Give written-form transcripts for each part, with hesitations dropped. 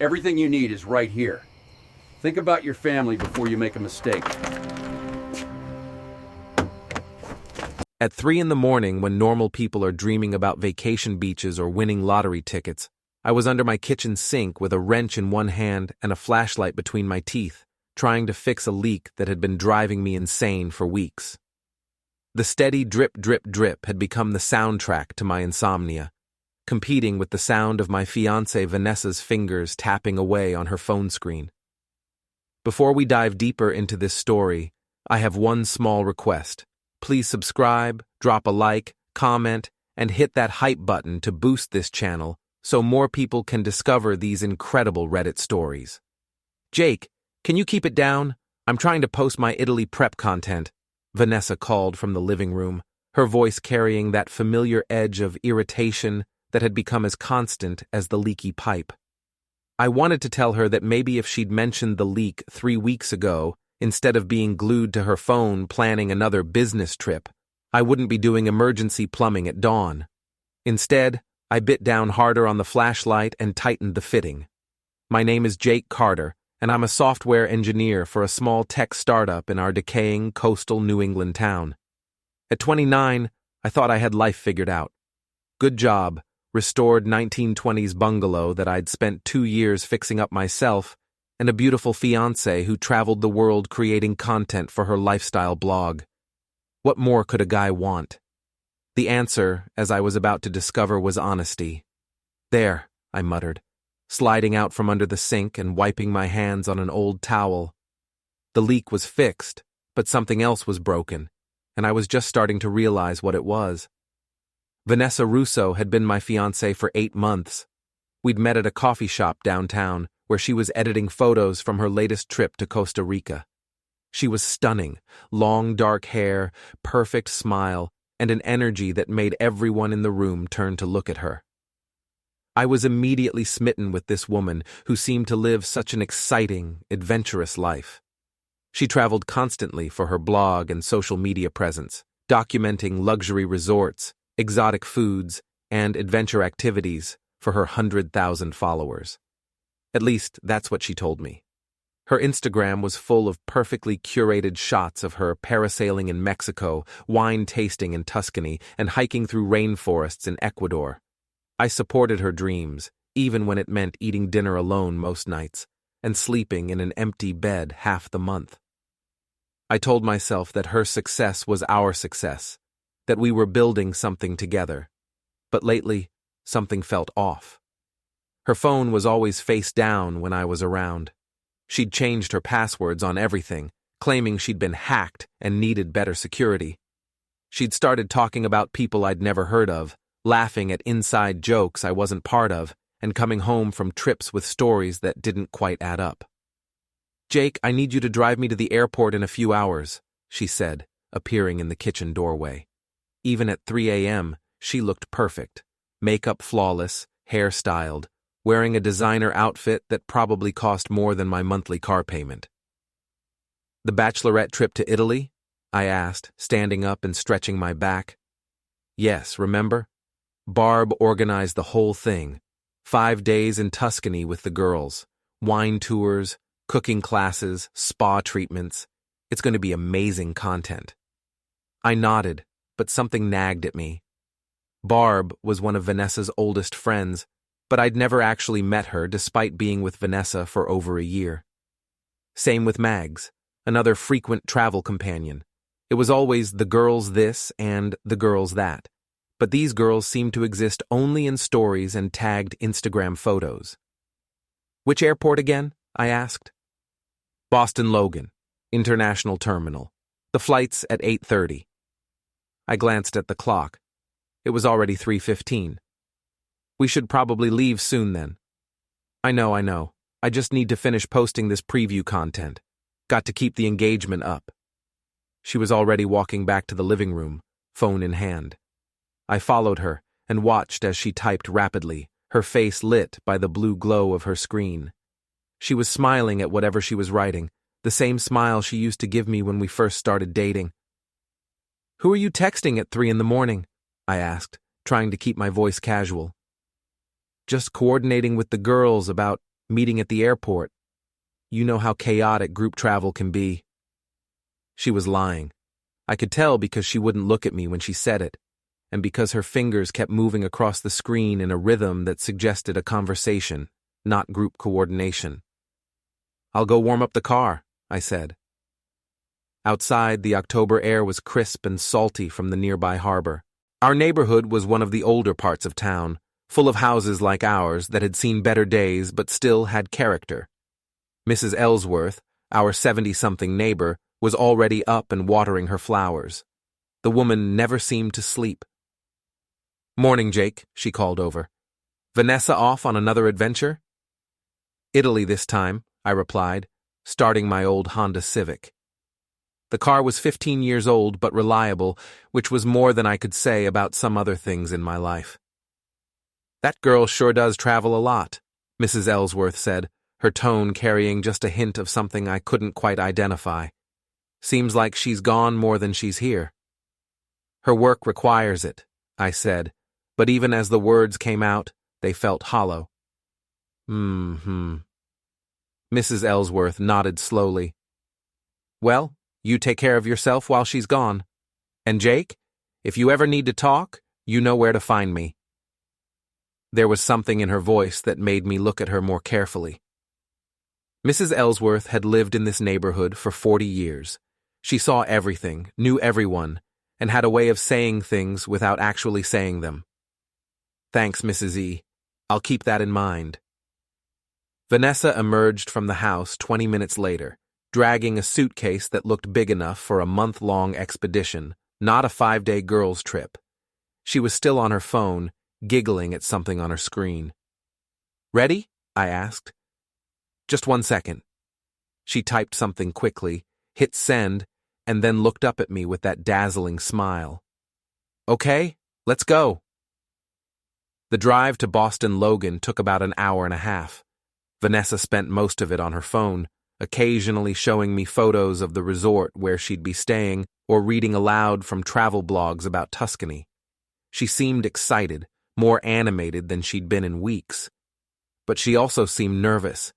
Everything you need is right here. Think about your family before you make a mistake. At 3 in the morning, when normal people are dreaming about vacation beaches or winning lottery tickets, I was under my kitchen sink with a wrench in one hand and a flashlight between my teeth, trying to fix a leak that had been driving me insane for weeks. The steady drip, drip, drip had become the soundtrack to my insomnia, competing with the sound of my fiancée Vanessa's fingers tapping away on her phone screen. Before we dive deeper into this story, I have one small request. Please subscribe, drop a like, comment, and hit that hype button to boost this channel so more people can discover these incredible Reddit stories. Jake, can you keep it down? I'm trying to post my Italy prep content, Vanessa called from the living room, her voice carrying that familiar edge of irritation that had become as constant as the leaky pipe. I wanted to tell her that maybe if she'd mentioned the leak 3 weeks ago, instead of being glued to her phone planning another business trip, I wouldn't be doing emergency plumbing at dawn. Instead, I bit down harder on the flashlight and tightened the fitting. My name is Jake Carter, and I'm a software engineer for a small tech startup in our decaying coastal New England town. At 29, I thought I had life figured out. Good job, restored 1920s bungalow that I'd spent 2 years fixing up myself, and a beautiful fiancée who traveled the world creating content for her lifestyle blog. What more could a guy want? The answer, as I was about to discover, was honesty. There, I muttered, sliding out from under the sink and wiping my hands on an old towel. The leak was fixed, but something else was broken, and I was just starting to realize what it was. Vanessa Russo had been my fiancée for 8 months. We'd met at a coffee shop downtown, where she was editing photos from her latest trip to Costa Rica. She was stunning, long dark hair, perfect smile, and an energy that made everyone in the room turn to look at her. I was immediately smitten with this woman who seemed to live such an exciting, adventurous life. She traveled constantly for her blog and social media presence, documenting luxury resorts, exotic foods, and adventure activities for her 100,000 followers. At least, that's what she told me. Her Instagram was full of perfectly curated shots of her parasailing in Mexico, wine tasting in Tuscany, and hiking through rainforests in Ecuador. I supported her dreams, even when it meant eating dinner alone most nights, and sleeping in an empty bed half the month. I told myself that her success was our success, that we were building something together. But lately, something felt off. Her phone was always face down when I was around. She'd changed her passwords on everything, claiming she'd been hacked and needed better security. She'd started talking about people I'd never heard of, laughing at inside jokes I wasn't part of, and coming home from trips with stories that didn't quite add up. "Jake, I need you to drive me to the airport in a few hours," she said, appearing in the kitchen doorway. Even at 3 a.m., she looked perfect, makeup flawless, hair styled, wearing a designer outfit that probably cost more than my monthly car payment. "The Bachelorette trip to Italy?" I asked, standing up and stretching my back. "Yes, remember? Barb organized the whole thing. 5 days in Tuscany with the girls, wine tours, cooking classes, spa treatments. It's going to be amazing content." I nodded, but something nagged at me. Barb was one of Vanessa's oldest friends, but I'd never actually met her despite being with Vanessa for over a year. Same with Mags, another frequent travel companion. It was always the girls this and the girls that, but these girls seemed to exist only in stories and tagged Instagram photos. "Which airport again?" I asked. "Boston Logan, International Terminal. The flight's at 8:30. I glanced at the clock. It was already 3:15. "We should probably leave soon then." I know. I just need to finish posting this preview content. Got to keep the engagement up." She was already walking back to the living room, phone in hand. I followed her and watched as she typed rapidly, her face lit by the blue glow of her screen. She was smiling at whatever she was writing, the same smile she used to give me when we first started dating. "Who are you texting at 3 in the morning?" I asked, trying to keep my voice casual. "Just coordinating with the girls about Meeting at the airport. You know how chaotic group travel can be." She was lying. I could tell because she wouldn't look at me when she said it, and because her fingers kept moving across the screen in a rhythm that suggested a conversation, not group coordination. "I'll go warm up the car," I said. Outside, the October air was crisp and salty from the nearby harbor. Our neighborhood was one of the older parts of town, full of houses like ours that had seen better days but still had character. Mrs. Ellsworth, our 70-something neighbor, was already up and watering her flowers. The woman never seemed to sleep. "Morning, Jake," she called over. "Vanessa off on another adventure?" "Italy this time," I replied, starting my old Honda Civic. The car was 15 years old but reliable, which was more than I could say about some other things in my life. "That girl sure does travel a lot," Mrs. Ellsworth said, her tone carrying just a hint of something I couldn't quite identify. "Seems like she's gone more than she's here." "Her work requires it," I said, but even as the words came out, they felt hollow. Mrs. Ellsworth nodded slowly. "Well, you take care of yourself while she's gone. And Jake, if you ever need to talk, you know where to find me." There was something in her voice that made me look at her more carefully. Mrs. Ellsworth had lived in this neighborhood for 40 years. She saw everything, knew everyone, and had a way of saying things without actually saying them. "Thanks, Mrs. E. I'll keep that in mind." Vanessa emerged from the house 20 minutes later, dragging a suitcase that looked big enough for a month-long expedition, not a 5-day girls' trip. She was still on her phone, giggling at something on her screen. "Ready?" I asked. "Just 1 second." She typed something quickly, hit send, and then looked up at me with that dazzling smile. "Okay, let's go." The drive to Boston Logan took about an hour and a half. Vanessa spent most of it on her phone, occasionally showing me photos of the resort where she'd be staying or reading aloud from travel blogs about Tuscany. She seemed excited, more animated than she'd been in weeks. But she also seemed nervous.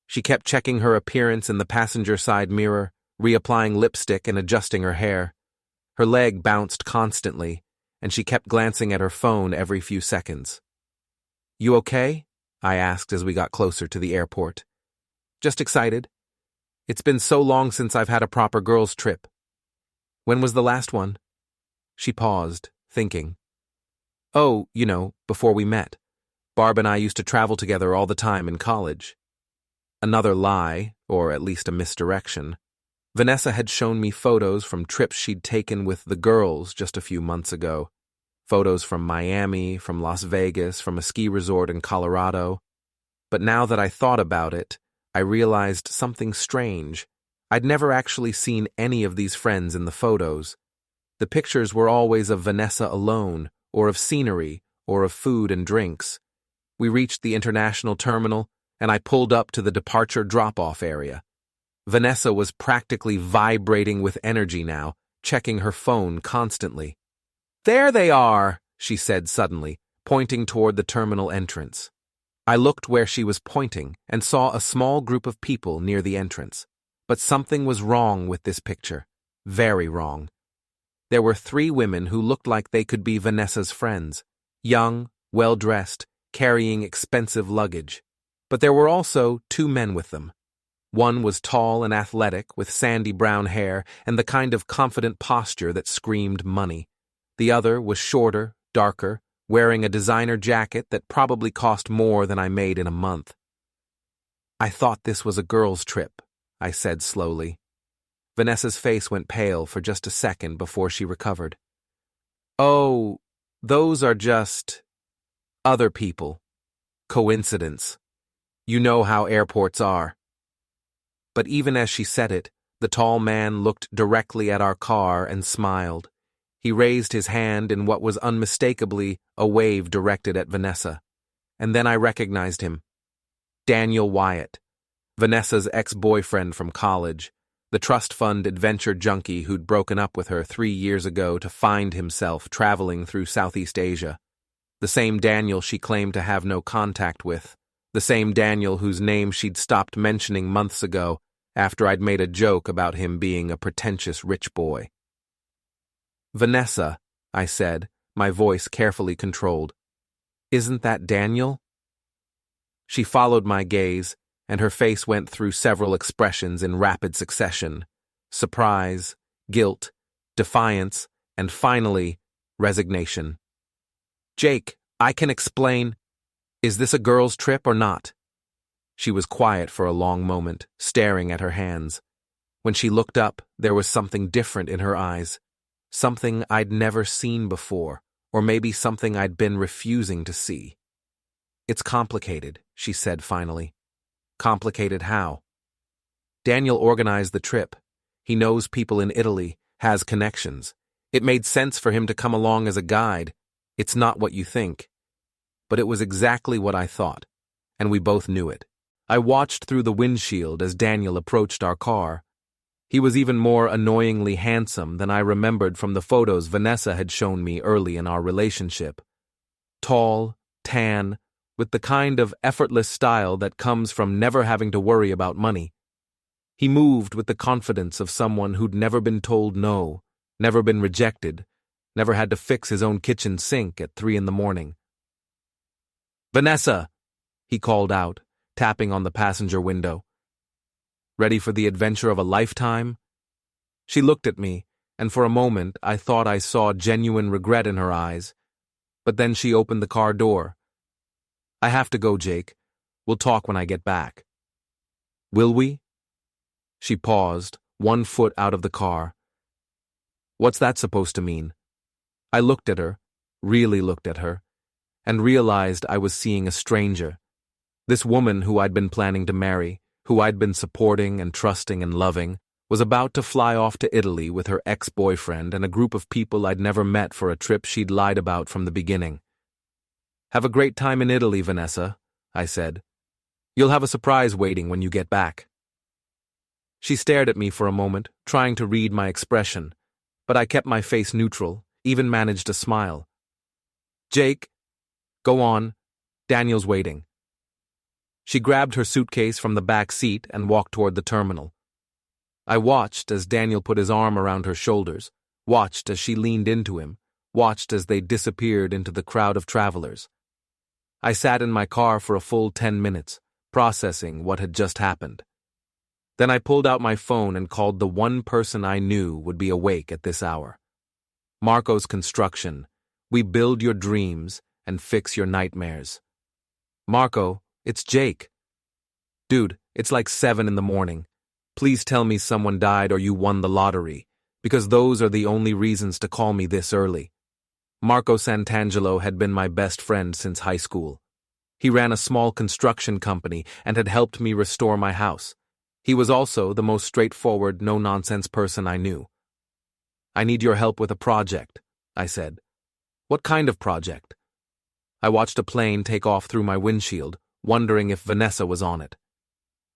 She kept checking her appearance in the passenger side mirror, reapplying lipstick and adjusting her hair. Her leg bounced constantly, and she kept glancing at her phone every few seconds. "You okay?" I asked as we got closer to the airport. "Just excited. It's been so long since I've had a proper girls' trip." "When was the last one?" She paused, thinking. "Oh, before we met. Barb and I used to travel together all the time in college." Another lie, or at least a misdirection. Vanessa had shown me photos from trips she'd taken with the girls just a few months ago. Photos from Miami, from Las Vegas, from a ski resort in Colorado. But now that I thought about it, I realized something strange. I'd never actually seen any of these friends in the photos. The pictures were always of Vanessa alone, or of scenery, or of food and drinks. We reached the international terminal, and I pulled up to the departure drop-off area. Vanessa was practically vibrating with energy now, checking her phone constantly. "There they are," she said suddenly, pointing toward the terminal entrance. I looked where she was pointing and saw a small group of people near the entrance. But something was wrong with this picture. Very wrong. There were 3 women who looked like they could be Vanessa's friends. Young, well-dressed, carrying expensive luggage. But there were also 2 men with them. One was tall and athletic, with sandy brown hair and the kind of confident posture that screamed money. The other was shorter, darker, wearing a designer jacket that probably cost more than I made in a month. "I thought this was a girls' trip," I said slowly. Vanessa's face went pale for just a second before she recovered. "Oh, those are just other people. Coincidence. You know how airports are." But even as she said it, the tall man looked directly at our car and smiled. He raised his hand in what was unmistakably a wave directed at Vanessa. And then I recognized him. Daniel Wyatt, Vanessa's ex-boyfriend from college, the trust fund adventure junkie who'd broken up with her 3 years ago to find himself traveling through Southeast Asia. The same Daniel she claimed to have no contact with, The same Daniel whose name she'd stopped mentioning months ago after I'd made a joke about him being a pretentious rich boy. "Vanessa," I said, my voice carefully controlled. "Isn't that Daniel?" She followed my gaze, and her face went through several expressions in rapid succession: surprise, guilt, defiance, and finally, resignation. "Jake, I can explain. Is this a girl's trip or not?" She was quiet for a long moment, staring at her hands. When she looked up, there was something different in her eyes. Something I'd never seen before, or maybe something I'd been refusing to see. "It's complicated," she said finally. "Complicated how?" "Daniel organized the trip. He knows people in Italy, has connections. It made sense for him to come along as a guide. It's not what you think." But it was exactly what I thought, and we both knew it. I watched through the windshield as Daniel approached our car. He was even more annoyingly handsome than I remembered from the photos Vanessa had shown me early in our relationship. Tall, tan, with the kind of effortless style that comes from never having to worry about money. He moved with the confidence of someone who'd never been told no, never been rejected, never had to fix his own kitchen sink at 3 a.m. "Vanessa!" he called out, tapping on the passenger window. "Ready for the adventure of a lifetime?" She looked at me, and for a moment I thought I saw genuine regret in her eyes. But then she opened the car door. "I have to go, Jake. We'll talk when I get back." "Will we?" She paused, 1 foot out of the car. "What's that supposed to mean?" I looked at her, really looked at her, and realized I was seeing a stranger. This woman who I'd been planning to marry, who I'd been supporting and trusting and loving, was about to fly off to Italy with her ex-boyfriend and a group of people I'd never met for a trip she'd lied about from the beginning. "Have a great time in Italy, Vanessa," I said. "You'll have a surprise waiting when you get back." She stared at me for a moment, trying to read my expression, but I kept my face neutral, even managed a smile. "Jake, go on. Daniel's waiting." She grabbed her suitcase from the back seat and walked toward the terminal. I watched as Daniel put his arm around her shoulders, watched as she leaned into him, watched as they disappeared into the crowd of travelers. I sat in my car for a full 10 minutes, processing what had just happened. Then I pulled out my phone and called the one person I knew would be awake at this hour. Marco's Construction. We build your dreams and fix your nightmares. "Marco, it's Jake." "Dude, it's like 7 a.m. Please tell me someone died or you won the lottery, because those are the only reasons to call me this early." Marco Santangelo had been my best friend since high school. He ran a small construction company and had helped me restore my house. He was also the most straightforward, no-nonsense person I knew. "I need your help with a project," I said. "What kind of project?" I watched a plane take off through my windshield, wondering if Vanessa was on it.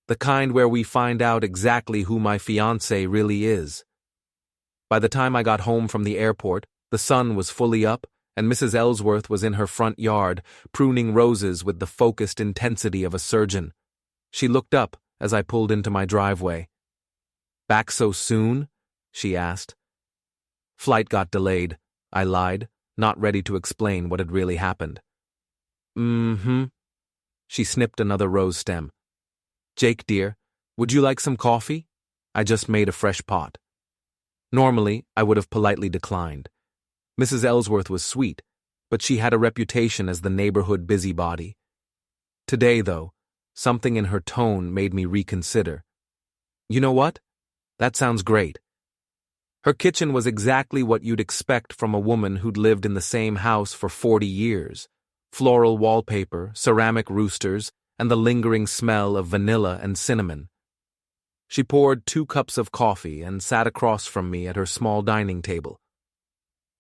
"The kind where we find out exactly who my fiancé really is." By the time I got home from the airport, the sun was fully up, and Mrs. Ellsworth was in her front yard, pruning roses with the focused intensity of a surgeon. She looked up as I pulled into my driveway. "Back so soon?" she asked. "Flight got delayed," I lied, not ready to explain what had really happened. "Mm-hmm." She snipped another rose stem. "Jake, dear, would you like some coffee? I just made a fresh pot." Normally, I would have politely declined. Mrs. Ellsworth was sweet, but she had a reputation as the neighborhood busybody. Today, though, something in her tone made me reconsider. "You know what? That sounds great." Her kitchen was exactly what you'd expect from a woman who'd lived in the same house for 40 years. Floral wallpaper, ceramic roosters, and the lingering smell of vanilla and cinnamon. She poured 2 cups of coffee and sat across from me at her small dining table.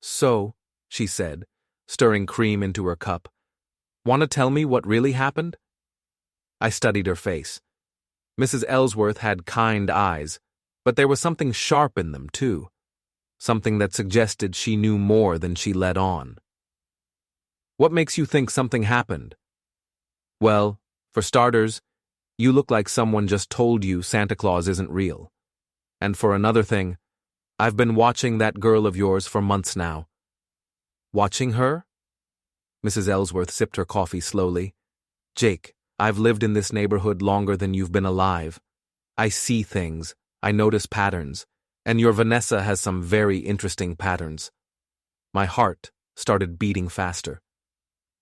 "So," she said, stirring cream into her cup, "want to tell me what really happened?" I studied her face. Mrs. Ellsworth had kind eyes, but there was something sharp in them, too. Something that suggested she knew more than she let on. "What makes you think something happened?" "Well, For starters, you look like someone just told you Santa Claus isn't real. And for another thing, I've been watching that girl of yours for months now. Watching her? Mrs. Ellsworth sipped her coffee slowly. Jake, I've lived in this neighborhood longer than you've been alive. I see things, I notice patterns, and your Vanessa has some very interesting patterns. My heart started beating faster.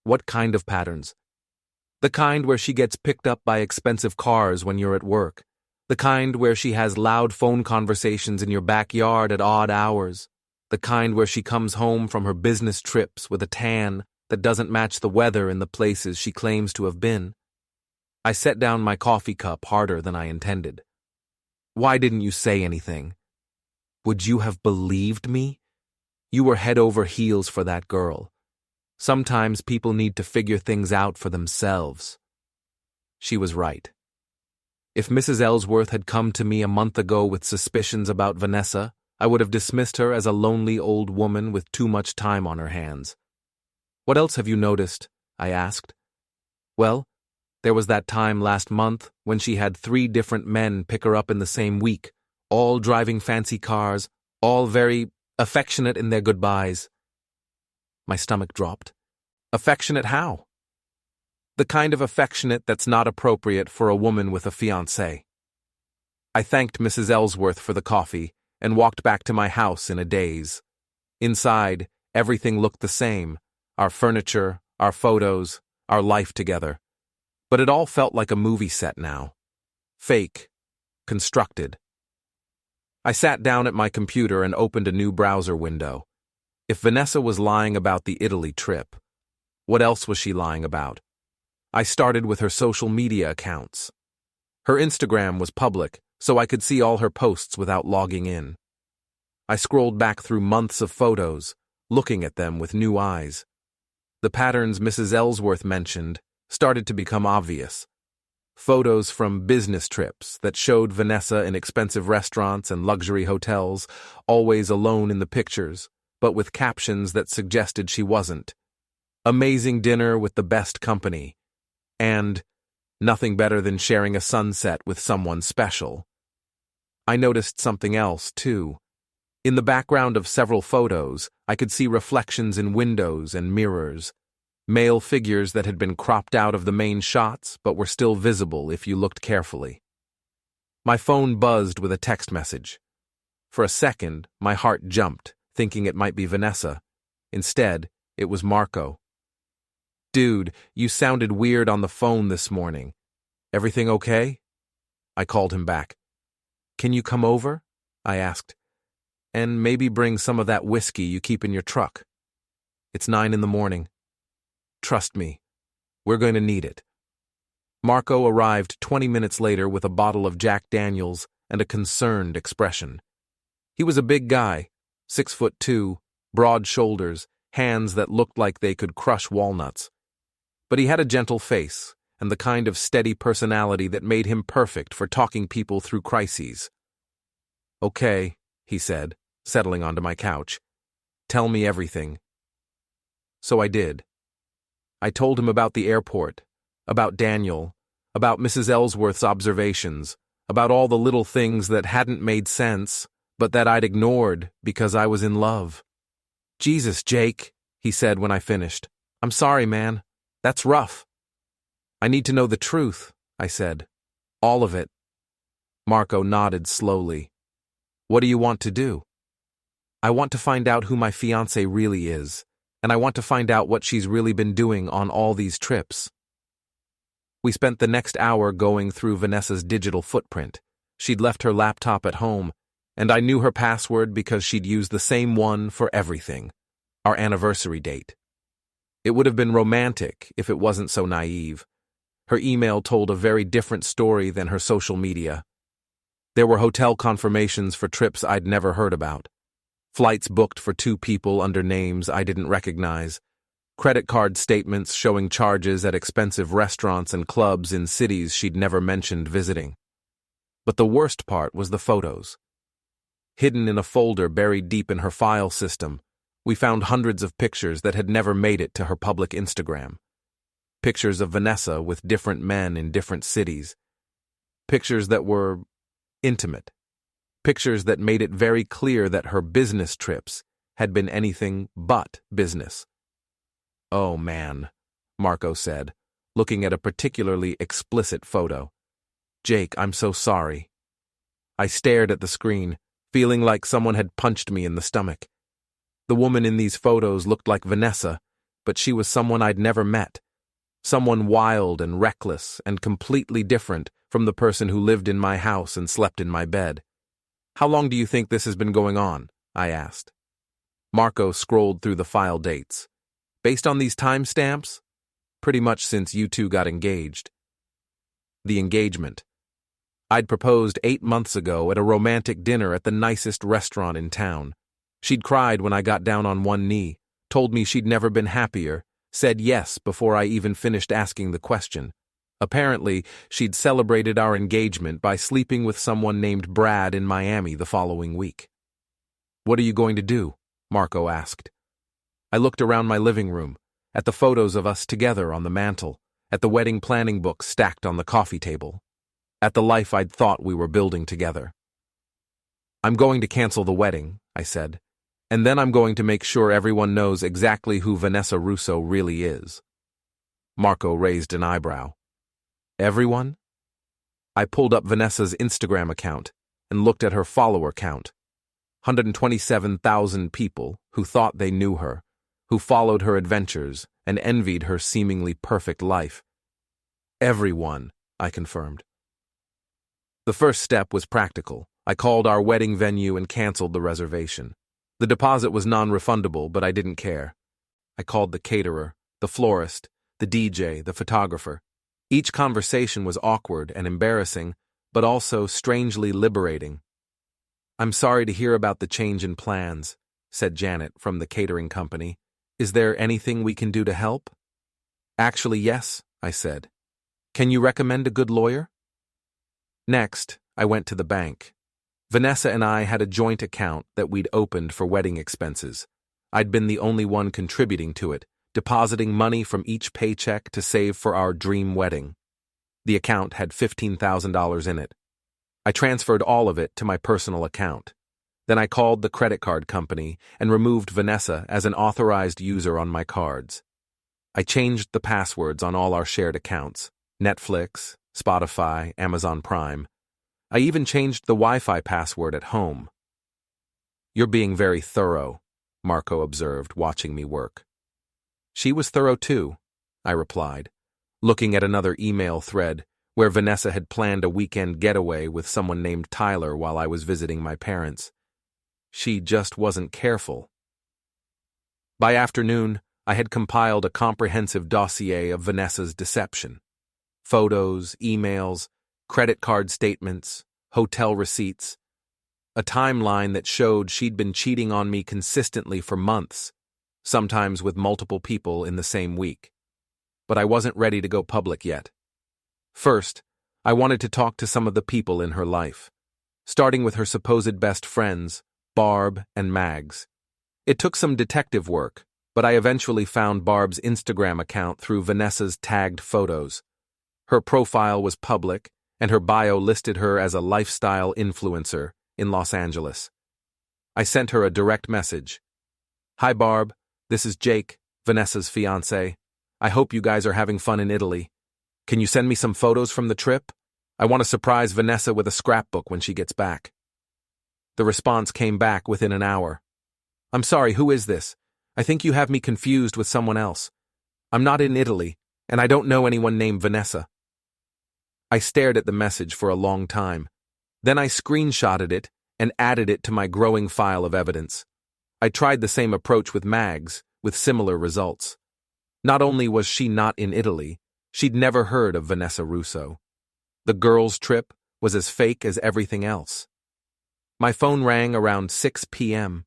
What kind of patterns? The kind where she gets picked up by expensive cars when you're at work. The kind where she has loud phone conversations in your backyard at odd hours. The kind where she comes home from her business trips with a tan that doesn't match the weather in the places she claims to have been. I set down my coffee cup harder than I intended. Why didn't you say anything? Would you have believed me? You were head over heels for that girl. Sometimes people need to figure things out for themselves. She was right. If Mrs. Ellsworth had come to me a month ago with suspicions about Vanessa, I would have dismissed her as a lonely old woman with too much time on her hands. What else have you noticed? I asked. Well, there was that time last month when she had 3 different men pick her up in the same week, all driving fancy cars, all very affectionate in their goodbyes. My stomach dropped. Affectionate how? The kind of affectionate that's not appropriate for a woman with a fiancé. I thanked Mrs. Ellsworth for the coffee and walked back to my house in a daze. Inside, everything looked the same, our furniture, our photos, our life together. But it all felt like a movie set now. Fake. Constructed. I sat down at my computer and opened a new browser window. If Vanessa was lying about the Italy trip, what else was she lying about? I started with her social media accounts. Her Instagram was public, so I could see all her posts without logging in. I scrolled back through months of photos, looking at them with new eyes. The patterns Mrs. Ellsworth mentioned started to become obvious. Photos from business trips that showed Vanessa in expensive restaurants and luxury hotels, always alone in the pictures, but with captions that suggested she wasn't. Amazing dinner with the best company. And nothing better than sharing a sunset with someone special. I noticed something else, too. In the background of several photos, I could see reflections in windows and mirrors. Male figures that had been cropped out of the main shots but were still visible if you looked carefully. My phone buzzed with a text message. For a second, my heart jumped, thinking it might be Vanessa. Instead, it was Marco. Dude, you sounded weird on the phone this morning. Everything okay? I called him back. Can you come over? I asked. And maybe bring some of that whiskey you keep in your truck. It's 9 a.m. Trust me, we're going to need it. Marco arrived 20 minutes later with a bottle of Jack Daniels and a concerned expression. He was a big guy, 6'2", broad shoulders, hands that looked like they could crush walnuts. But he had a gentle face and the kind of steady personality that made him perfect for talking people through crises. Okay, he said, settling onto my couch. Tell me everything. So I did. I told him about the airport, about Daniel, about Mrs. Ellsworth's observations, about all the little things that hadn't made sense, but that I'd ignored because I was in love. Jesus, Jake, he said when I finished. I'm sorry, man. That's rough. I need to know the truth, I said. All of it. Marco nodded slowly. What do you want to do? I want to find out who my fiancée really is, and I want to find out what she's really been doing on all these trips. We spent the next hour going through Vanessa's digital footprint. She'd left her laptop at home, and I knew her password because she'd used the same one for everything, our anniversary date. It would have been romantic if it wasn't so naive. Her email told a very different story than her social media. There were hotel confirmations for trips I'd never heard about. Flights booked for 2 people under names I didn't recognize. Credit card statements showing charges at expensive restaurants and clubs in cities she'd never mentioned visiting. But the worst part was the photos. Hidden in a folder buried deep in her file system, we found hundreds of pictures that had never made it to her public Instagram. Pictures of Vanessa with different men in different cities. Pictures that were intimate. Pictures that made it very clear that her business trips had been anything but business. "Oh, man," Marco said, looking at a particularly explicit photo. "Jake, I'm so sorry." I stared at the screen, feeling like someone had punched me in the stomach. The woman in these photos looked like Vanessa, but she was someone I'd never met. Someone wild and reckless and completely different from the person who lived in my house and slept in my bed. "How long do you think this has been going on?" I asked. Marco scrolled through the file dates. "Based on these timestamps? Pretty much since you two got engaged." The engagement. I'd proposed 8 months ago at a romantic dinner at the nicest restaurant in town. She'd cried when I got down on one knee, told me she'd never been happier, said yes before I even finished asking the question. Apparently, she'd celebrated our engagement by sleeping with someone named Brad in Miami the following week. "What are you going to do?" Marco asked. I looked around my living room, at the photos of us together on the mantel, at the wedding planning book stacked on the coffee table, at the life I'd thought we were building together. "I'm going to cancel the wedding," I said, "and then I'm going to make sure everyone knows exactly who Vanessa Russo really is." Marco raised an eyebrow. "Everyone?" I pulled up Vanessa's Instagram account and looked at her follower count. 127,000 people who thought they knew her, who followed her adventures and envied her seemingly perfect life. "Everyone," I confirmed. The first step was practical. I called our wedding venue and canceled the reservation. The deposit was non-refundable, but I didn't care. I called the caterer, the florist, the DJ, the photographer. Each conversation was awkward and embarrassing, but also strangely liberating. "I'm sorry to hear about the change in plans," said Janet from the catering company. "Is there anything we can do to help?" "Actually, yes," I said. "Can you recommend a good lawyer?" Next, I went to the bank. Vanessa and I had a joint account that we'd opened for wedding expenses. I'd been the only one contributing to it, depositing money from each paycheck to save for our dream wedding. The account had $15,000 in it. I transferred all of it to my personal account. Then I called the credit card company and removed Vanessa as an authorized user on my cards. I changed the passwords on all our shared accounts: Netflix, Spotify, Amazon Prime. I even changed the Wi-Fi password at home. "You're being very thorough," Marco observed, watching me work. "She was thorough too," I replied, looking at another email thread where Vanessa had planned a weekend getaway with someone named Tyler while I was visiting my parents. She just wasn't careful. By afternoon, I had compiled a comprehensive dossier of Vanessa's deception. Photos, emails, credit card statements, hotel receipts. A timeline that showed she'd been cheating on me consistently for months, sometimes with multiple people in the same week. But I wasn't ready to go public yet. First, I wanted to talk to some of the people in her life, starting with her supposed best friends, Barb and Mags. It took some detective work, but I eventually found Barb's Instagram account through Vanessa's tagged photos. Her profile was public, and her bio listed her as a lifestyle influencer in Los Angeles. I sent her a direct message. "Hi Barb, this is Jake, Vanessa's fiancé. I hope you guys are having fun in Italy. Can you send me some photos from the trip? I want to surprise Vanessa with a scrapbook when she gets back." The response came back within an hour. "I'm sorry, who is this? I think you have me confused with someone else. I'm not in Italy, and I don't know anyone named Vanessa." I stared at the message for a long time. Then I screenshotted it and added it to my growing file of evidence. I tried the same approach with Mags, with similar results. Not only was she not in Italy, she'd never heard of Vanessa Russo. The girls' trip was as fake as everything else. My phone rang around 6 p.m.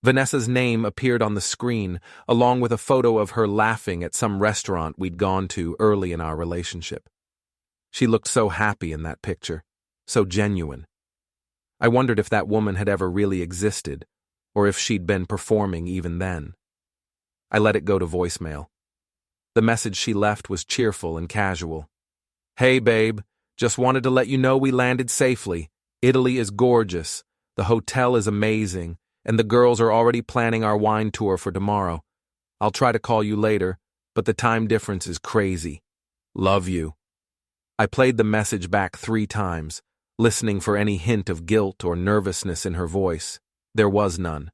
Vanessa's name appeared on the screen, along with a photo of her laughing at some restaurant we'd gone to early in our relationship. She looked so happy in that picture, so genuine. I wondered if that woman had ever really existed, or if she'd been performing even then. I let it go to voicemail. The message she left was cheerful and casual. "Hey, babe. Just wanted to let you know we landed safely. Italy is gorgeous. The hotel is amazing, and the girls are already planning our wine tour for tomorrow. I'll try to call you later, but the time difference is crazy. Love you." I played the message back 3 times, listening for any hint of guilt or nervousness in her voice. There was none.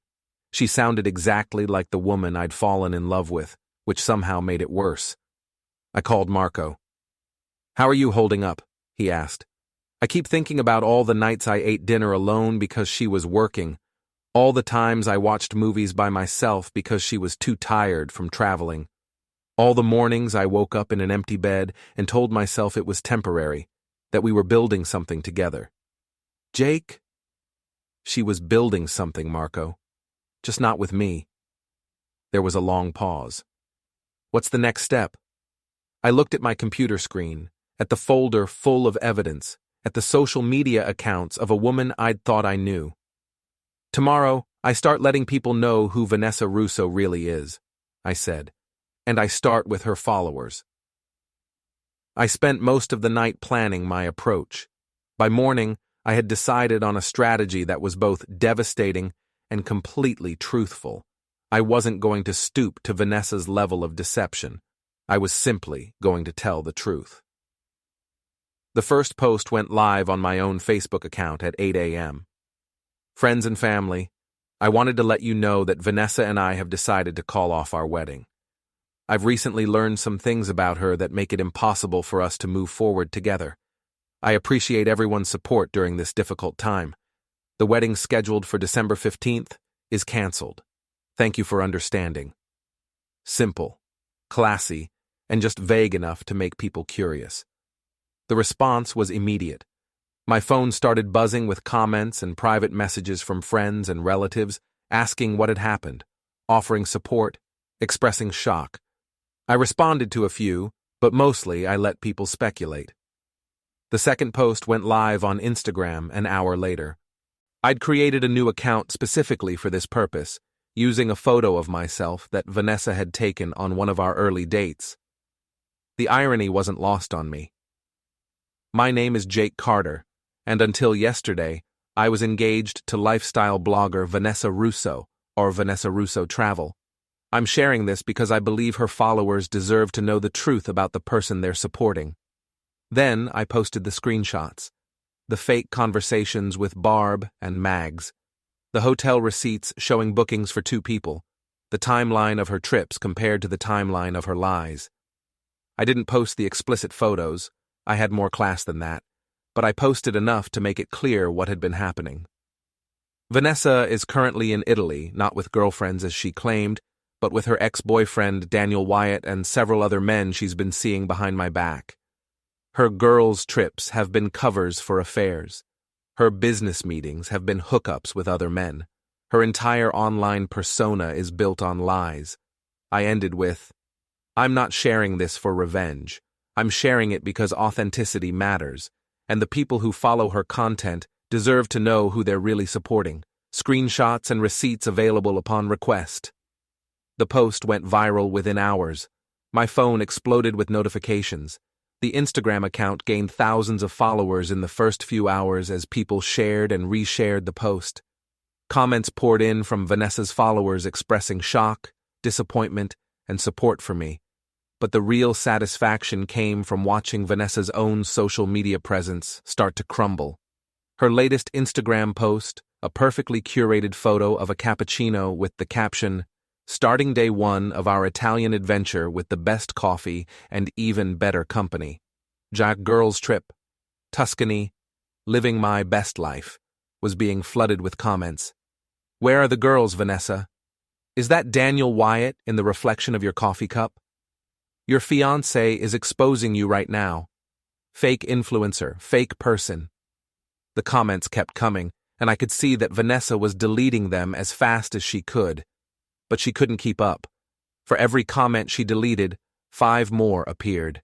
She sounded exactly like the woman I'd fallen in love with, which somehow made it worse. I called Marco. "How are you holding up?" he asked. "I keep thinking about all the nights I ate dinner alone because she was working, all the times I watched movies by myself because she was too tired from traveling, all the mornings I woke up in an empty bed and told myself it was temporary, that we were building something together." "Jake?" "She was building something, Marco. Just not with me." There was a long pause. "What's the next step?" I looked at my computer screen, at the folder full of evidence, at the social media accounts of a woman I'd thought I knew. "Tomorrow, I start letting people know who Vanessa Russo really is," I said, "and I start with her followers." I spent most of the night planning my approach. By morning, I had decided on a strategy that was both devastating and completely truthful. I wasn't going to stoop to Vanessa's level of deception. I was simply going to tell the truth. The first post went live on my own Facebook account at 8 a.m. "Friends and family, I wanted to let you know that Vanessa and I have decided to call off our wedding. I've recently learned some things about her that make it impossible for us to move forward together. I appreciate everyone's support during this difficult time. The wedding scheduled for December 15th is canceled. Thank you for understanding." Simple, classy, and just vague enough to make people curious. The response was immediate. My phone started buzzing with comments and private messages from friends and relatives asking what had happened, offering support, expressing shock. I responded to a few, but mostly I let people speculate. The second post went live on Instagram an hour later. I'd created a new account specifically for this purpose, using a photo of myself that Vanessa had taken on one of our early dates. The irony wasn't lost on me. My name is Jake Carter, and until yesterday, I was engaged to lifestyle blogger Vanessa Russo, or Vanessa Russo Travel. I'm sharing this because I believe her followers deserve to know the truth about the person they're supporting. Then I posted the screenshots, the fake conversations with Barb and Mags, the hotel receipts showing bookings for 2 people, the timeline of her trips compared to the timeline of her lies. I didn't post the explicit photos, I had more class than that, but I posted enough to make it clear what had been happening. Vanessa is currently in Italy, not with girlfriends as she claimed, but with her ex-boyfriend Daniel Wyatt and several other men she's been seeing behind my back. Her girls' trips have been covers for affairs. Her business meetings have been hookups with other men. Her entire online persona is built on lies. I ended with, "I'm not sharing this for revenge. I'm sharing it because authenticity matters, and the people who follow her content deserve to know who they're really supporting. Screenshots and receipts available upon request." The post went viral within hours. My phone exploded with notifications. The Instagram account gained thousands of followers in the first few hours as people shared and reshared the post. Comments poured in from Vanessa's followers expressing shock, disappointment, and support for me. But the real satisfaction came from watching Vanessa's own social media presence start to crumble. Her latest Instagram post, a perfectly curated photo of a cappuccino with the caption, "Starting day 1 of our Italian adventure with the best coffee and even better company. Jack Girls Trip, Tuscany, living my best life," was being flooded with comments. "Where are the girls, Vanessa? Is that Daniel Wyatt in the reflection of your coffee cup? Your fiancé is exposing you right now. Fake influencer, fake person." The comments kept coming, and I could see that Vanessa was deleting them as fast as she could. But she couldn't keep up. For every comment she deleted, 5 more appeared.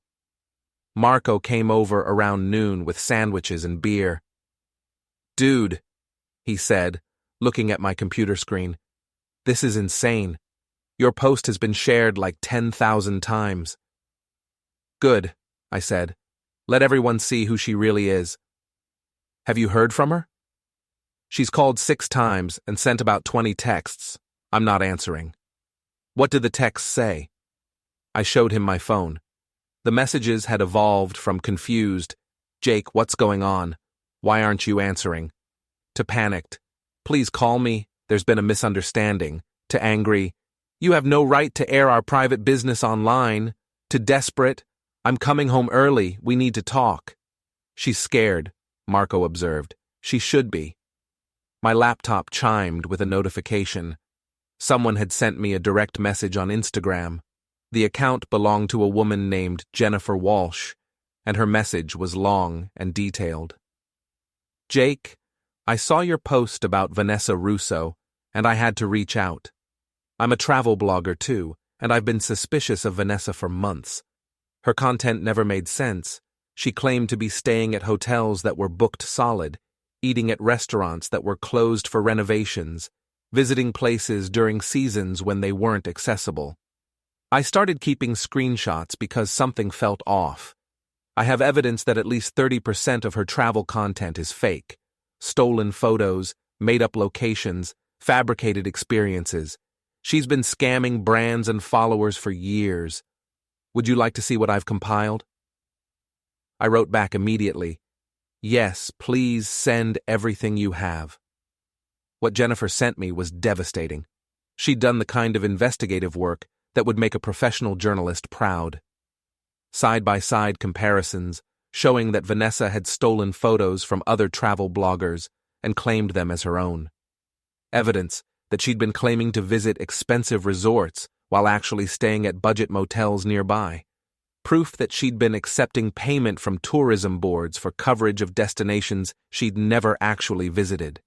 Marco came over around noon with sandwiches and beer. "Dude," he said, looking at my computer screen, "this is insane. Your post has been shared like 10,000 times. Good, I said. Let everyone see who she really is. Have you heard from her? She's called 6 times and sent about 20 texts. I'm not answering. What did the texts say? I showed him my phone. The messages had evolved from confused, "Jake, what's going on? Why aren't you answering?" to panicked, "Please call me, there's been a misunderstanding," to angry, "You have no right to air our private business online," to desperate, "I'm coming home early, we need to talk." She's scared, Marco observed. She should be. My laptop chimed with a notification. Someone had sent me a direct message on Instagram. The account belonged to a woman named Jennifer Walsh, and her message was long and detailed. "Jake, I saw your post about Vanessa Russo, and I had to reach out. I'm a travel blogger too, and I've been suspicious of Vanessa for months. Her content never made sense. She claimed to be staying at hotels that were booked solid, eating at restaurants that were closed for renovations, visiting places during seasons when they weren't accessible. I started keeping screenshots because something felt off. I have evidence that at least 30% of her travel content is fake. Stolen photos, made-up locations, fabricated experiences. She's been scamming brands and followers for years. Would you like to see what I've compiled?" I wrote back immediately, "Yes, please send everything you have." What Jennifer sent me was devastating. She'd done the kind of investigative work that would make a professional journalist proud. Side-by-side comparisons showing that Vanessa had stolen photos from other travel bloggers and claimed them as her own. Evidence that she'd been claiming to visit expensive resorts while actually staying at budget motels nearby. Proof that she'd been accepting payment from tourism boards for coverage of destinations she'd never actually visited.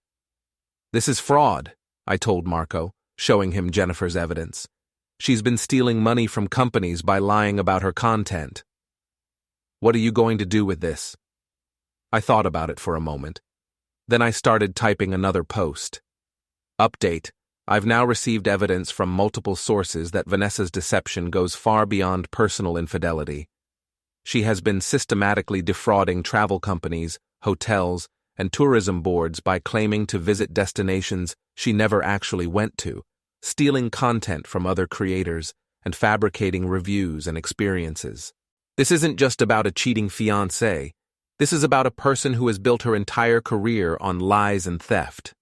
"This is fraud," I told Marco, showing him Jennifer's evidence. "She's been stealing money from companies by lying about her content." "What are you going to do with this?" I thought about it for a moment. Then I started typing another post. Update: I've now received evidence from multiple sources that Vanessa's deception goes far beyond personal infidelity. She has been systematically defrauding travel companies, hotels, and tourism boards by claiming to visit destinations she never actually went to, stealing content from other creators, and fabricating reviews and experiences. This isn't just about a cheating fiancé. This is about a person who has built her entire career on lies and theft.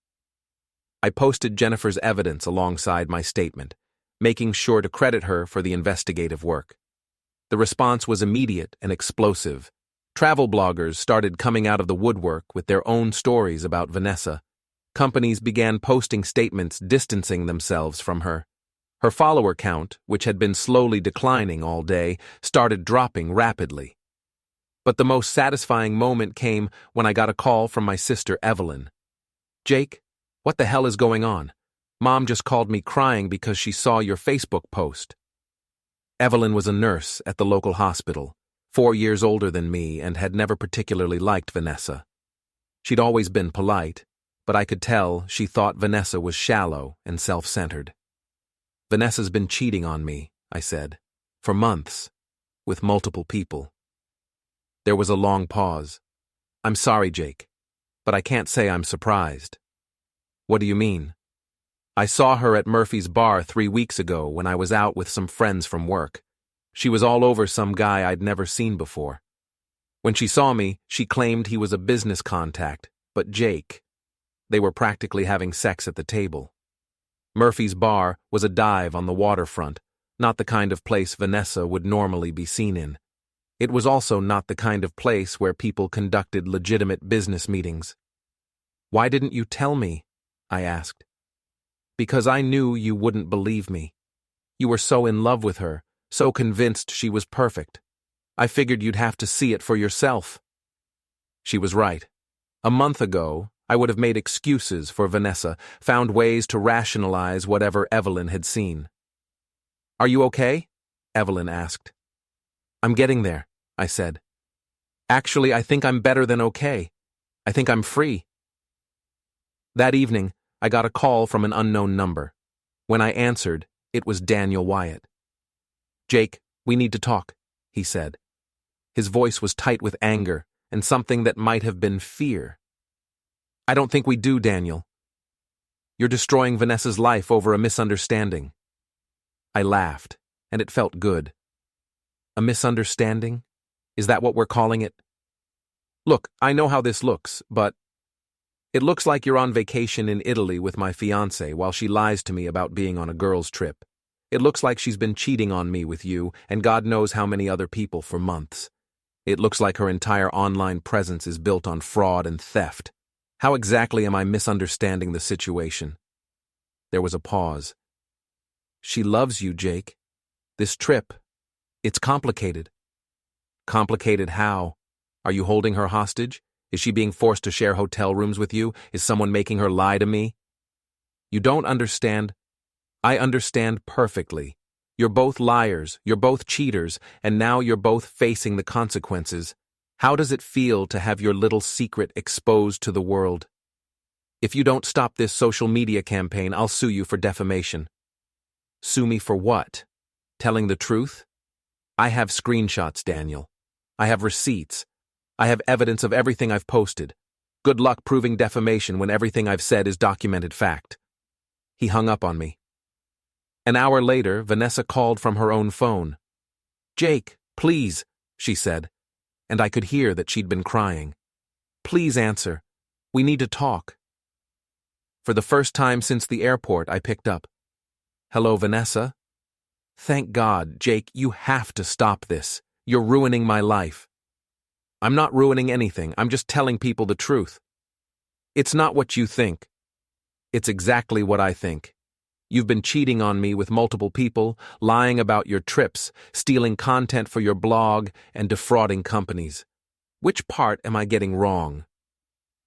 I posted Jennifer's evidence alongside my statement, making sure to credit her for the investigative work. The response was immediate and explosive. Travel bloggers started coming out of the woodwork with their own stories about Vanessa. Companies began posting statements distancing themselves from her. Her follower count, which had been slowly declining all day, started dropping rapidly. But the most satisfying moment came when I got a call from my sister Evelyn. "Jake, what the hell is going on? Mom just called me crying because she saw your Facebook post." Evelyn was a nurse at the local hospital, 4 years older than me, and had never particularly liked Vanessa. She'd always been polite, but I could tell she thought Vanessa was shallow and self-centered. "Vanessa's been cheating on me," I said, "for months, with multiple people." There was a long pause. "I'm sorry, Jake, but I can't say I'm surprised." "What do you mean?" "I saw her at Murphy's bar 3 weeks ago when I was out with some friends from work. She was all over some guy I'd never seen before. When she saw me, she claimed he was a business contact, but Jake. They were practically having sex at the table. Murphy's bar was a dive on the waterfront, not the kind of place Vanessa would normally be seen in. It was also not the kind of place where people conducted legitimate business meetings." "Why didn't you tell me?" I asked. "Because I knew you wouldn't believe me. You were so in love with her, so convinced she was perfect. I figured you'd have to see it for yourself." She was right. A month ago, I would have made excuses for Vanessa, found ways to rationalize whatever Evelyn had seen. "Are you okay?" Evelyn asked. "I'm getting there," I said. "Actually, I think I'm better than okay. I think I'm free." That evening, I got a call from an unknown number. When I answered, It was Daniel Wyatt. "Jake, we need to talk," he said. His voice was tight with anger and something that might have been fear. "I don't think we do, Daniel. You're destroying Vanessa's life over a misunderstanding." I laughed, and it felt good. A misunderstanding? Is that what we're calling it? "Look, I know how this looks, but it looks like you're on vacation in Italy with my fiancée while she lies to me about being on a girls' trip. It looks like she's been cheating on me with you and God knows how many other people for months. It looks like her entire online presence is built on fraud and theft. How exactly am I misunderstanding the situation?" There was a pause. "She loves you, Jake. This trip, it's complicated." "Complicated how? Are you holding her hostage? Is she being forced to share hotel rooms with you? Is someone making her lie to me?" "You don't understand." "I understand perfectly. You're both liars, you're both cheaters, and now you're both facing the consequences. How does it feel to have your little secret exposed to the world? If you don't stop this social media campaign, I'll sue you for defamation." "Sue me for what? Telling the truth?" "I have screenshots, Daniel. I have receipts. I have evidence of everything I've posted. Good luck proving defamation when everything I've said is documented fact." He hung up on me. An hour later, Vanessa called from her own phone. "Jake, please," she said, and I could hear that she'd been crying. "Please answer. We need to talk." For the first time since the airport, I picked up. "Hello, Vanessa?" "Thank God, Jake, you have to stop this. You're ruining my life." "I'm not ruining anything. I'm just telling people the truth." "It's not what you think." "It's exactly what I think. You've been cheating on me with multiple people, lying about your trips, stealing content for your blog, and defrauding companies. Which part am I getting wrong?"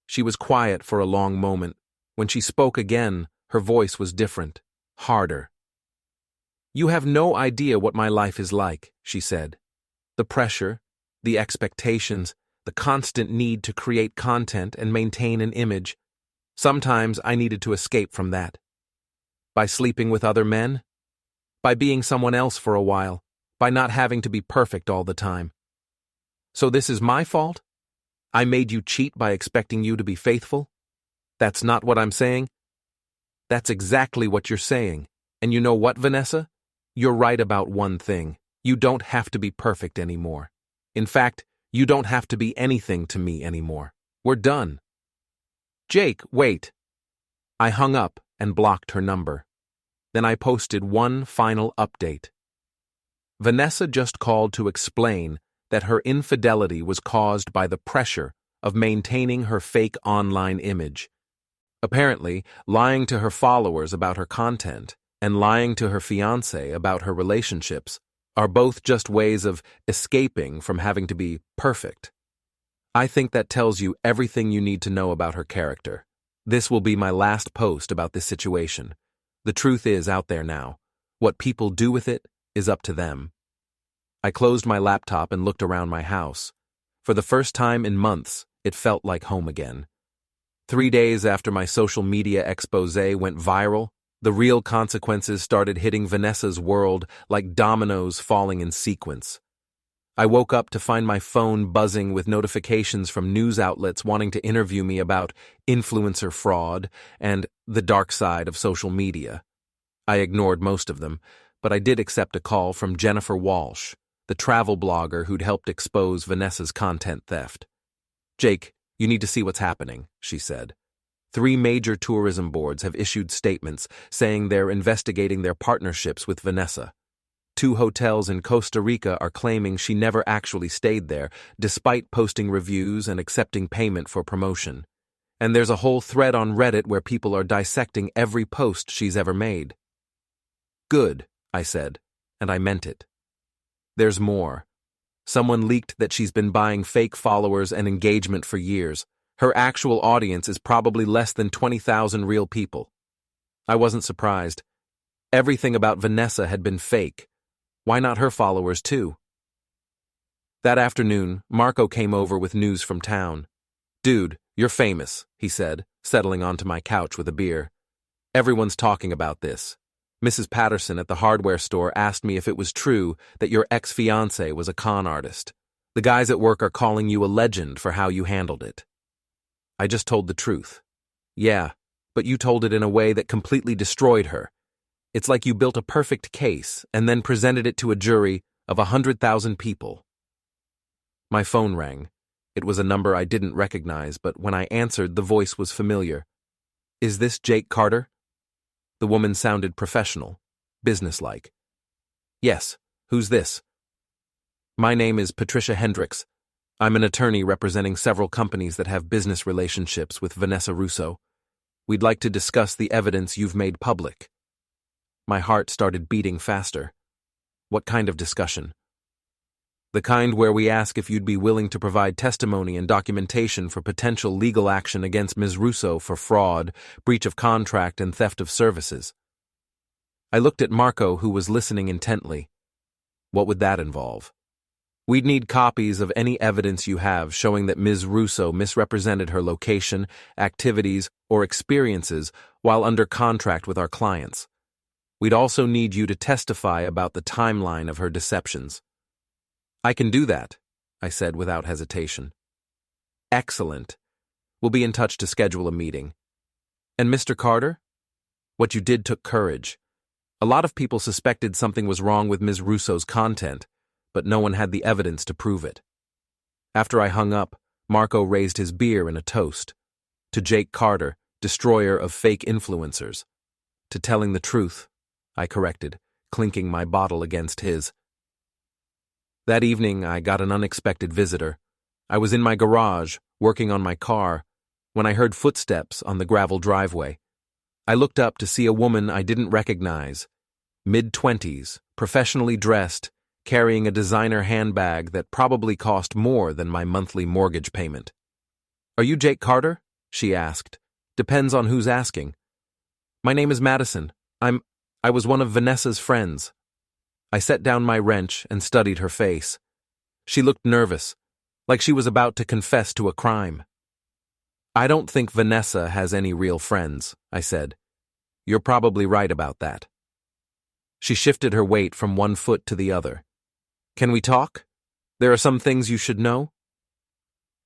She was quiet for a long moment. When she spoke again, her voice was different, harder. "You have no idea what my life is like," she said. "The pressure, the expectations, the constant need to create content and maintain an image. Sometimes I needed to escape from that. By sleeping with other men? By being someone else for a while? By not having to be perfect all the time? So this is my fault? I made you cheat by expecting you to be faithful? That's not what I'm saying? That's exactly what you're saying. And you know what, Vanessa? You're right about one thing. You don't have to be perfect anymore. In fact, you don't have to be anything to me anymore. We're done." "Jake, wait." I hung up and blocked her number. Then I posted one final update. Vanessa just called to explain that her infidelity was caused by the pressure of maintaining her fake online image. Apparently, lying to her followers about her content and lying to her fiancé about her relationships are both just ways of escaping from having to be perfect. I think that tells you everything you need to know about her character. This will be my last post about this situation. The truth is out there now. What people do with it is up to them. I closed my laptop and looked around my house. For the first time in months, it felt like home again. 3 days after my social media expose went viral, the real consequences started hitting Vanessa's world like dominoes falling in sequence. I woke up to find my phone buzzing with notifications from news outlets wanting to interview me about influencer fraud and the dark side of social media. I ignored most of them, but I did accept a call from Jennifer Walsh, the travel blogger who'd helped expose Vanessa's content theft. "Jake, you need to see what's happening," she said. 3 major tourism boards have issued statements saying they're investigating their partnerships with Vanessa. 2 hotels in Costa Rica are claiming she never actually stayed there, despite posting reviews and accepting payment for promotion. And there's a whole thread on Reddit where people are dissecting every post she's ever made. "Good," I said, and I meant it. There's more. Someone leaked that she's been buying fake followers and engagement for years. Her actual audience is probably less than 20,000 real people. I wasn't surprised. Everything about Vanessa had been fake. Why not her followers too? That afternoon, Marco came over with news from town. "Dude, you're famous," he said, settling onto my couch with a beer. "Everyone's talking about this. Mrs. Patterson at the hardware store asked me if it was true that your ex-fiancé was a con artist. The guys at work are calling you a legend for how you handled it. I just told the truth. Yeah, but you told it in a way that completely destroyed her. It's like you built a perfect case and then presented it to a jury of 100,000 people. My phone rang. It was a number I didn't recognize, but when I answered, the voice was familiar. Is this Jake Carter? The woman sounded professional, businesslike. Yes, who's this? My name is Patricia Hendricks. I'm an attorney representing several companies that have business relationships with Vanessa Russo. We'd like to discuss the evidence you've made public. My heart started beating faster. What kind of discussion? The kind where we ask if you'd be willing to provide testimony and documentation for potential legal action against Ms. Russo for fraud, breach of contract, and theft of services. I looked at Marco, who was listening intently. What would that involve? We'd need copies of any evidence you have showing that Ms. Russo misrepresented her location, activities, or experiences while under contract with our clients. We'd also need you to testify about the timeline of her deceptions. I can do that, I said without hesitation. Excellent. We'll be in touch to schedule a meeting. And Mr. Carter? What you did took courage. A lot of people suspected something was wrong with Ms. Russo's content, but no one had the evidence to prove it. After I hung up, Marco raised his beer in a toast. To Jake Carter, destroyer of fake influencers. To telling the truth, I corrected, clinking my bottle against his. That evening, I got an unexpected visitor. I was in my garage, working on my car, when I heard footsteps on the gravel driveway. I looked up to see a woman I didn't recognize, mid-20s, professionally dressed, carrying a designer handbag that probably cost more than my monthly mortgage payment. Are you Jake Carter? She asked. Depends on who's asking. My name is Madison. I was one of Vanessa's friends. I set down my wrench and studied her face. She looked nervous, like she was about to confess to a crime. I don't think Vanessa has any real friends, I said. You're probably right about that. She shifted her weight from one foot to the other. Can we talk? There are some things you should know.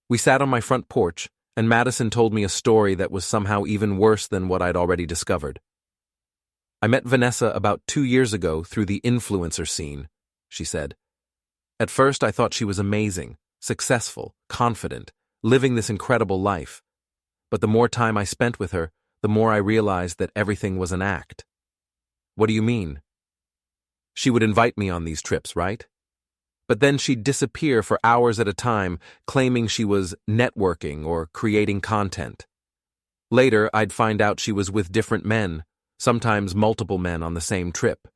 We sat on my front porch, and Madison told me a story that was somehow even worse than what I'd already discovered. I met Vanessa about 2 years ago through the influencer scene, she said. At first, I thought she was amazing, successful, confident, living this incredible life. But the more time I spent with her, the more I realized that everything was an act. What do you mean? She would invite me on these trips, right? But then she'd disappear for hours at a time, claiming she was networking or creating content. Later, I'd find out she was with different men, sometimes multiple men on the same trip.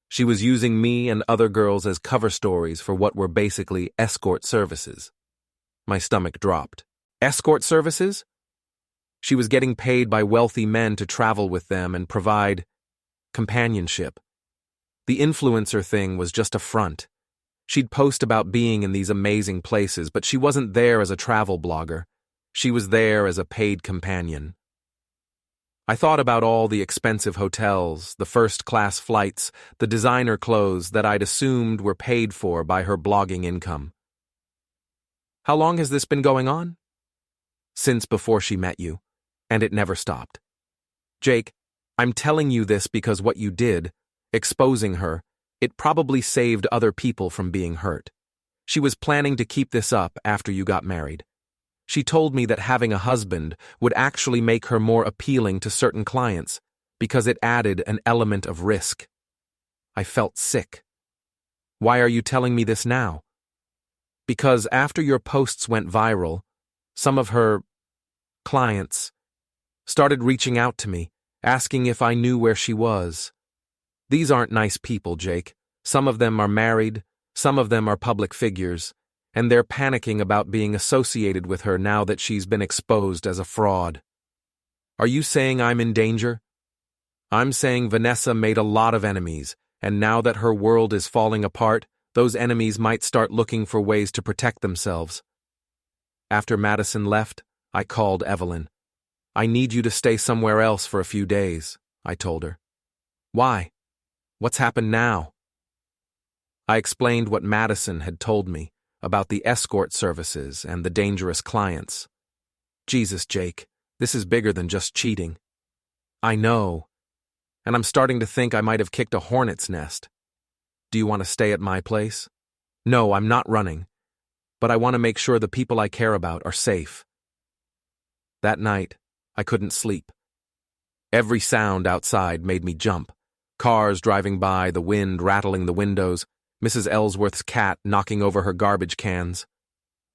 She was using me and other girls as cover stories for what were basically escort services. My stomach dropped. Escort services? She was getting paid by wealthy men to travel with them and provide companionship. The influencer thing was just a front. She'd post about being in these amazing places, but she wasn't there as a travel blogger. She was there as a paid companion. I thought about all the expensive hotels, the first-class flights, the designer clothes that I'd assumed were paid for by her blogging income. How long has this been going on? Since before she met you, and it never stopped. Jake, I'm telling you this because what you did, exposing her, it probably saved other people from being hurt. She was planning to keep this up after you got married. She told me that having a husband would actually make her more appealing to certain clients because it added an element of risk. I felt sick. Why are you telling me this now? Because after your posts went viral, some of her clients started reaching out to me, asking if I knew where she was. These aren't nice people, Jake. Some of them are married, some of them are public figures, and they're panicking about being associated with her now that she's been exposed as a fraud. Are you saying I'm in danger? I'm saying Vanessa made a lot of enemies, and now that her world is falling apart, those enemies might start looking for ways to protect themselves. After Madison left, I called Evelyn. I need you to stay somewhere else for a few days, I told her. Why? What's happened now? I explained what Madison had told me about the escort services and the dangerous clients. Jesus, Jake, this is bigger than just cheating. I know, and I'm starting to think I might have kicked a hornet's nest. Do you want to stay at my place? No, I'm not running, but I want to make sure the people I care about are safe. That night, I couldn't sleep. Every sound outside made me jump. Cars driving by, the wind rattling the windows, Mrs. Ellsworth's cat knocking over her garbage cans.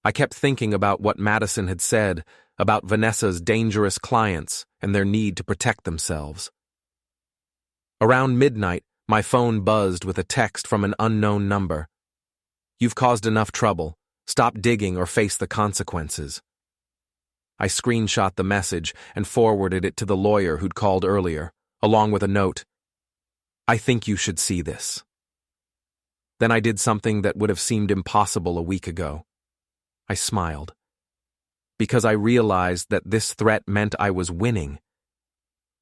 I kept thinking about what Madison had said about Vanessa's dangerous clients and their need to protect themselves. Around midnight, my phone buzzed with a text from an unknown number. You've caused enough trouble. Stop digging or face the consequences. I screenshot the message and forwarded it to the lawyer who'd called earlier, along with a note. I think you should see this. Then I did something that would have seemed impossible a week ago. I smiled. Because I realized that this threat meant I was winning.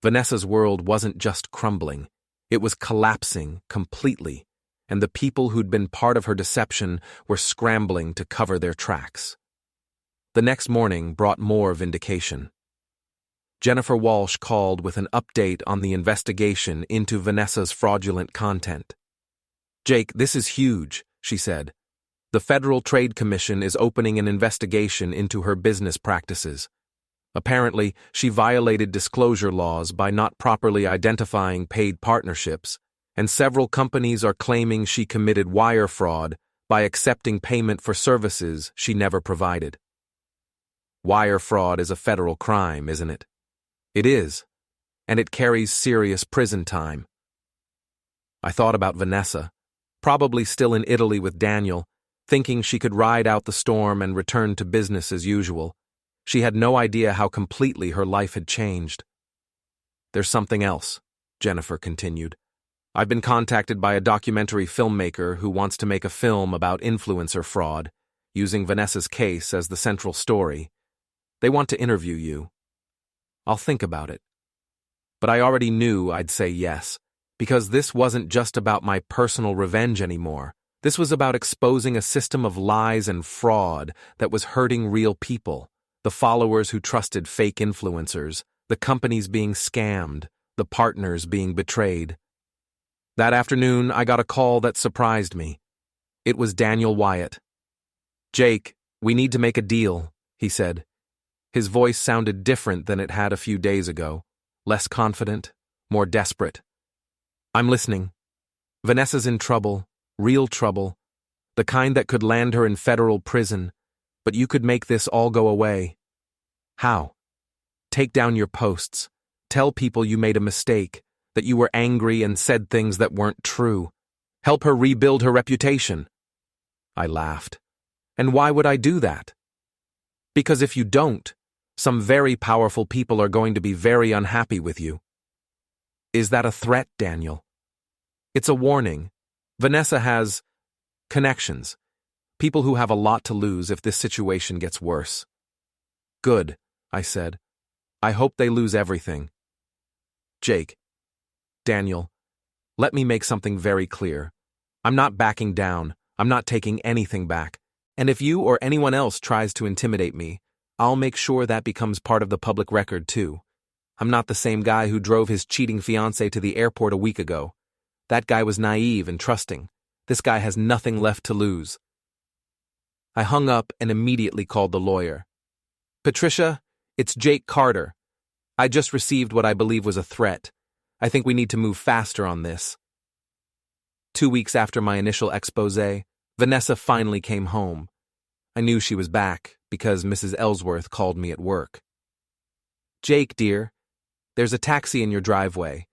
Vanessa's world wasn't just crumbling. It was collapsing completely, and the people who'd been part of her deception were scrambling to cover their tracks. The next morning brought more vindication. Jennifer Walsh called with an update on the investigation into Vanessa's fraudulent content. Jake, this is huge, she said. The Federal Trade Commission is opening an investigation into her business practices. Apparently, she violated disclosure laws by not properly identifying paid partnerships, and several companies are claiming she committed wire fraud by accepting payment for services she never provided. Wire fraud is a federal crime, isn't it? It is, and it carries serious prison time. I thought about Vanessa, probably still in Italy with Daniel, thinking she could ride out the storm and return to business as usual. She had no idea how completely her life had changed. There's something else, Jennifer continued. I've been contacted by a documentary filmmaker who wants to make a film about influencer fraud, using Vanessa's case as the central story. They want to interview you. I'll think about it. But I already knew I'd say yes, because this wasn't just about my personal revenge anymore. This was about exposing a system of lies and fraud that was hurting real people, the followers who trusted fake influencers, the companies being scammed, the partners being betrayed. That afternoon, I got a call that surprised me. It was Daniel Wyatt. Jake, we need to make a deal, he said. His voice sounded different than it had a few days ago, less confident, more desperate. I'm listening. Vanessa's in trouble, real trouble, the kind that could land her in federal prison, but you could make this all go away. How? Take down your posts. Tell people you made a mistake, that you were angry and said things that weren't true. Help her rebuild her reputation. I laughed. And why would I do that? Because if you don't, some very powerful people are going to be very unhappy with you. Is that a threat, Daniel? It's a warning. Vanessa has connections, people who have a lot to lose if this situation gets worse. Good, I said. I hope they lose everything. Jake, Daniel, let me make something very clear. I'm not backing down. I'm not taking anything back. And if you or anyone else tries to intimidate me, I'll make sure that becomes part of the public record too. I'm not the same guy who drove his cheating fiancée to the airport a week ago. That guy was naive and trusting. This guy has nothing left to lose. I hung up and immediately called the lawyer. Patricia, it's Jake Carter. I just received what I believe was a threat. I think we need to move faster on this. 2 weeks after my initial exposé, Vanessa finally came home. I knew she was back because Mrs. Ellsworth called me at work. Jake, dear, there's a taxi in your driveway,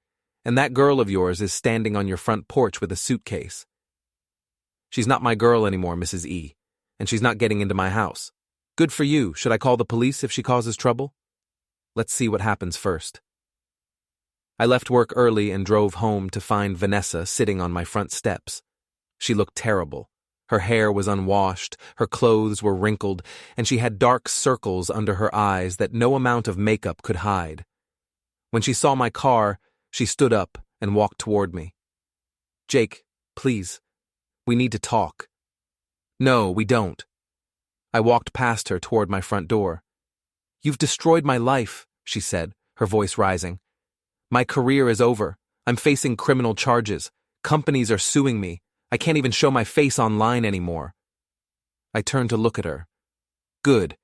and that girl of yours is standing on your front porch with a suitcase. She's not my girl anymore, Mrs. E, and she's not getting into my house. Good for you. Should I call the police if she causes trouble? Let's see what happens first. I left work early and drove home to find Vanessa sitting on my front steps. She looked terrible. Her hair was unwashed, her clothes were wrinkled, and she had dark circles under her eyes that no amount of makeup could hide. When she saw my car, she stood up and walked toward me. Jake, please. We need to talk. No, we don't. I walked past her toward my front door. You've destroyed my life, she said, her voice rising. My career is over. I'm facing criminal charges. Companies are suing me. I can't even show my face online anymore. I turned to look at her. Good.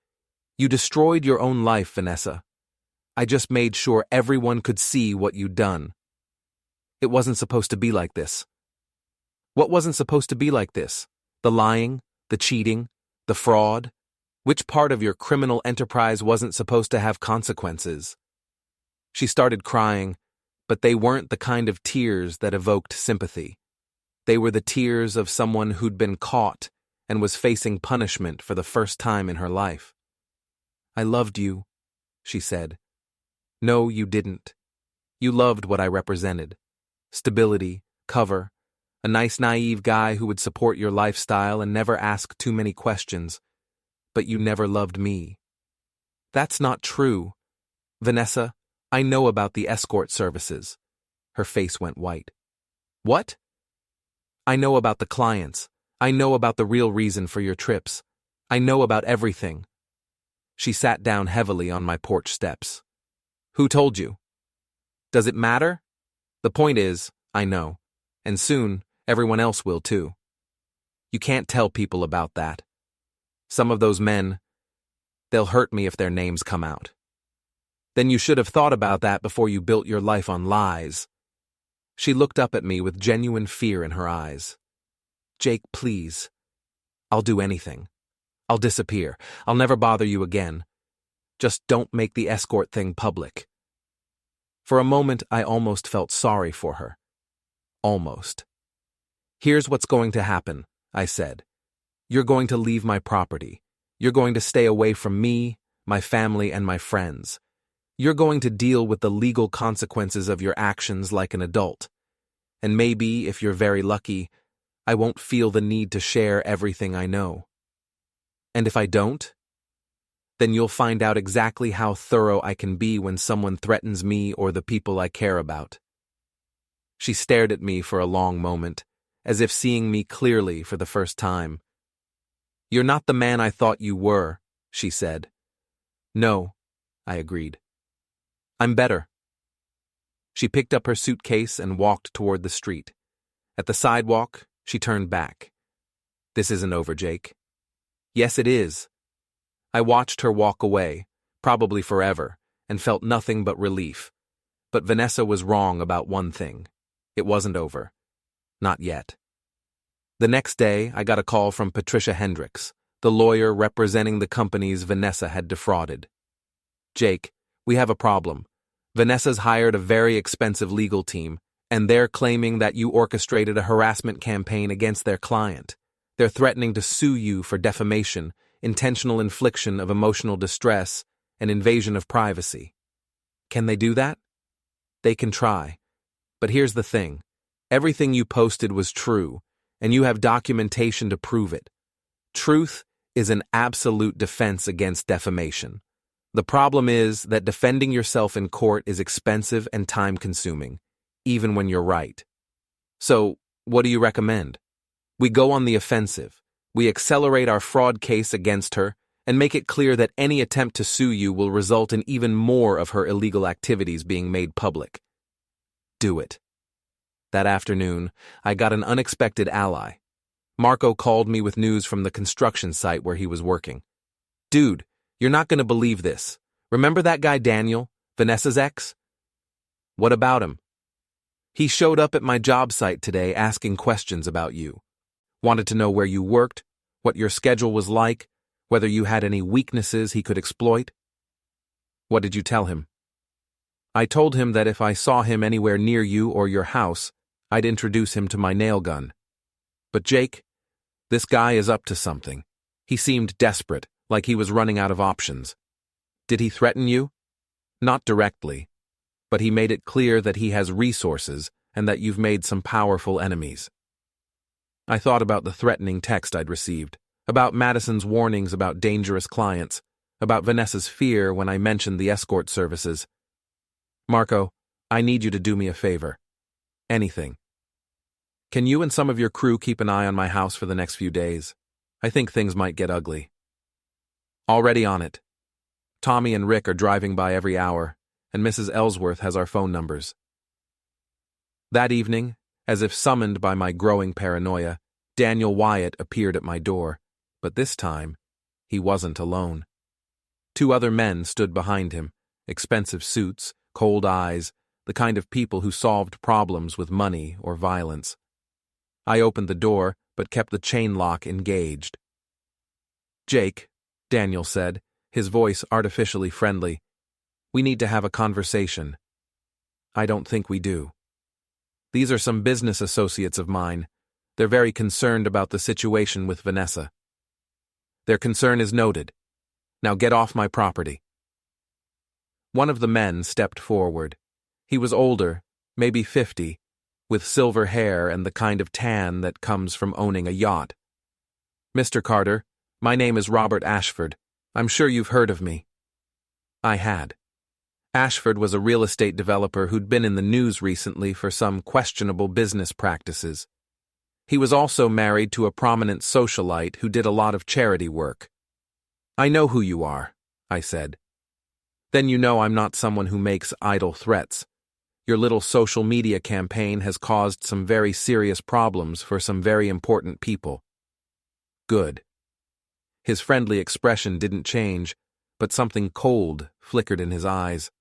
You destroyed your own life, Vanessa. I just made sure everyone could see what you'd done. It wasn't supposed to be like this. What wasn't supposed to be like this? The lying, the cheating, the fraud? Which part of your criminal enterprise wasn't supposed to have consequences? She started crying, but they weren't the kind of tears that evoked sympathy. They were the tears of someone who'd been caught and was facing punishment for the first time in her life. I loved you, she said. No, you didn't. You loved what I represented. Stability, cover, a nice naive guy who would support your lifestyle and never ask too many questions. But you never loved me. That's not true. Vanessa, I know about the escort services. Her face went white. What? I know about the clients. I know about the real reason for your trips. I know about everything. She sat down heavily on my porch steps. Who told you? Does it matter? The point is, I know. And soon, everyone else will too. You can't tell people about that. Some of those men, they'll hurt me if their names come out. Then you should have thought about that before you built your life on lies. She looked up at me with genuine fear in her eyes. Jake, please. I'll do anything. I'll disappear. I'll never bother you again. Just don't make the escort thing public. For a moment, I almost felt sorry for her. Almost. Here's what's going to happen, I said. You're going to leave my property. You're going to stay away from me, my family, and my friends. You're going to deal with the legal consequences of your actions like an adult. And maybe, if you're very lucky, I won't feel the need to share everything I know. And if I don't, then you'll find out exactly how thorough I can be when someone threatens me or the people I care about. She stared at me for a long moment, as if seeing me clearly for the first time. You're not the man I thought you were, she said. No, I agreed. I'm better. She picked up her suitcase and walked toward the street. At the sidewalk, she turned back. This isn't over, Jake. Yes, it is. I watched her walk away, probably forever, and felt nothing but relief. But Vanessa was wrong about one thing. It wasn't over. Not yet. The next day, I got a call from Patricia Hendricks, the lawyer representing the companies Vanessa had defrauded. Jake, we have a problem. Vanessa's hired a very expensive legal team, and they're claiming that you orchestrated a harassment campaign against their client. They're threatening to sue you for defamation, intentional infliction of emotional distress, and invasion of privacy. Can they do that? They can try. But here's the thing. Everything you posted was true, and you have documentation to prove it. Truth is an absolute defense against defamation. The problem is that defending yourself in court is expensive and time-consuming, even when you're right. So, what do you recommend? We go on the offensive. We accelerate our fraud case against her and make it clear that any attempt to sue you will result in even more of her illegal activities being made public. Do it. That afternoon, I got an unexpected ally. Marco called me with news from the construction site where he was working. Dude, you're not going to believe this. Remember that guy Daniel, Vanessa's ex? What about him? He showed up at my job site today asking questions about you. Wanted to know where you worked, what your schedule was like, whether you had any weaknesses he could exploit. What did you tell him? I told him that if I saw him anywhere near you or your house, I'd introduce him to my nail gun. But Jake, this guy is up to something. He seemed desperate, like he was running out of options. Did he threaten you? Not directly, but he made it clear that he has resources and that you've made some powerful enemies. I thought about the threatening text I'd received, about Madison's warnings about dangerous clients, about Vanessa's fear when I mentioned the escort services. Marco, I need you to do me a favor. Anything. Can you and some of your crew keep an eye on my house for the next few days? I think things might get ugly. Already on it. Tommy and Rick are driving by every hour, and Mrs. Ellsworth has our phone numbers. That evening, as if summoned by my growing paranoia, Daniel Wyatt appeared at my door, but this time, he wasn't alone. 2 other men stood behind him, expensive suits, cold eyes, the kind of people who solved problems with money or violence. I opened the door, but kept the chain lock engaged. "Jake," Daniel said, his voice artificially friendly, "we need to have a conversation." "I don't think we do. These are some business associates of mine. They're very concerned about the situation with Vanessa." "Their concern is noted. Now get off my property." One of the men stepped forward. He was older, maybe 50, with silver hair and the kind of tan that comes from owning a yacht. "Mr. Carter, my name is Robert Ashford. I'm sure you've heard of me." I had. Ashford was a real estate developer who'd been in the news recently for some questionable business practices. He was also married to a prominent socialite who did a lot of charity work. "I know who you are," I said. "Then you know I'm not someone who makes idle threats. Your little social media campaign has caused some very serious problems for some very important people." "Good." His friendly expression didn't change, but something cold flickered in his eyes.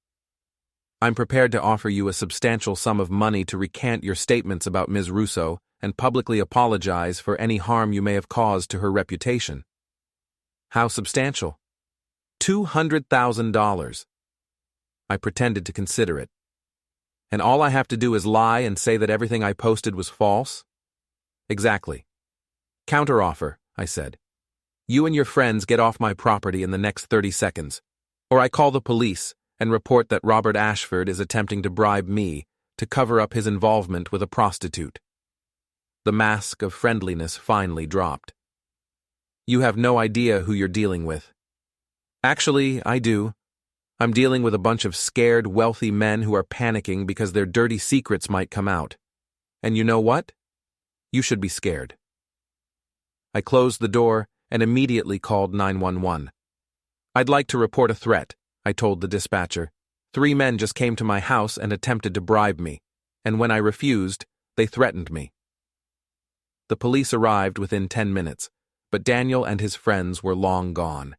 "I'm prepared to offer you a substantial sum of money to recant your statements about Ms. Russo and publicly apologize for any harm you may have caused to her reputation." "How substantial?" $200,000. I pretended to consider it. "And all I have to do is lie and say that everything I posted was false?" "Exactly." "Counteroffer," I said. "You and your friends get off my property in the next 30 seconds, or I call the police and report that Robert Ashford is attempting to bribe me to cover up his involvement with a prostitute." The mask of friendliness finally dropped. "You have no idea who you're dealing with." "Actually, I do. I'm dealing with a bunch of scared, wealthy men who are panicking because their dirty secrets might come out. And you know what? You should be scared." I closed the door and immediately called 911. "I'd like to report a threat," I told the dispatcher. 3 men just came to my house and attempted to bribe me, and when I refused, they threatened me." The police arrived within 10 minutes, but Daniel and his friends were long gone.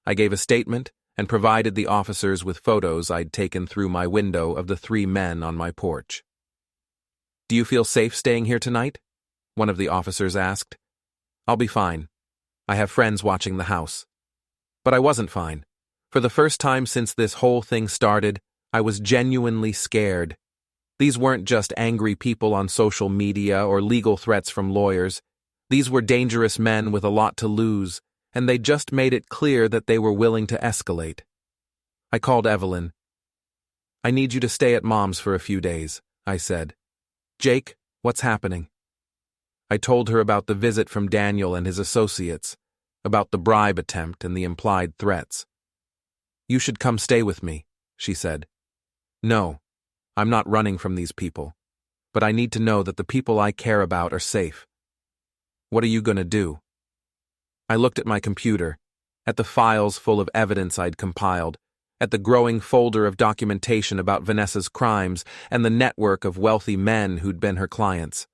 I gave a statement and provided the officers with photos I'd taken through my window of the 3 men on my porch. "Do you feel safe staying here tonight?" one of the officers asked. "I'll be fine. I have friends watching the house." But I wasn't fine. For the first time since this whole thing started, I was genuinely scared. These weren't just angry people on social media or legal threats from lawyers. These were dangerous men with a lot to lose, and they just made it clear that they were willing to escalate. I called Evelyn. "I need you to stay at Mom's for a few days," I said. "Jake, what's happening?" I told her about the visit from Daniel and his associates, about the bribe attempt and the implied threats. "You should come stay with me," she said. "No, I'm not running from these people, but I need to know that the people I care about are safe." "What are you going to do?" I looked at my computer, at the files full of evidence I'd compiled, at the growing folder of documentation about Vanessa's crimes and the network of wealthy men who'd been her clients.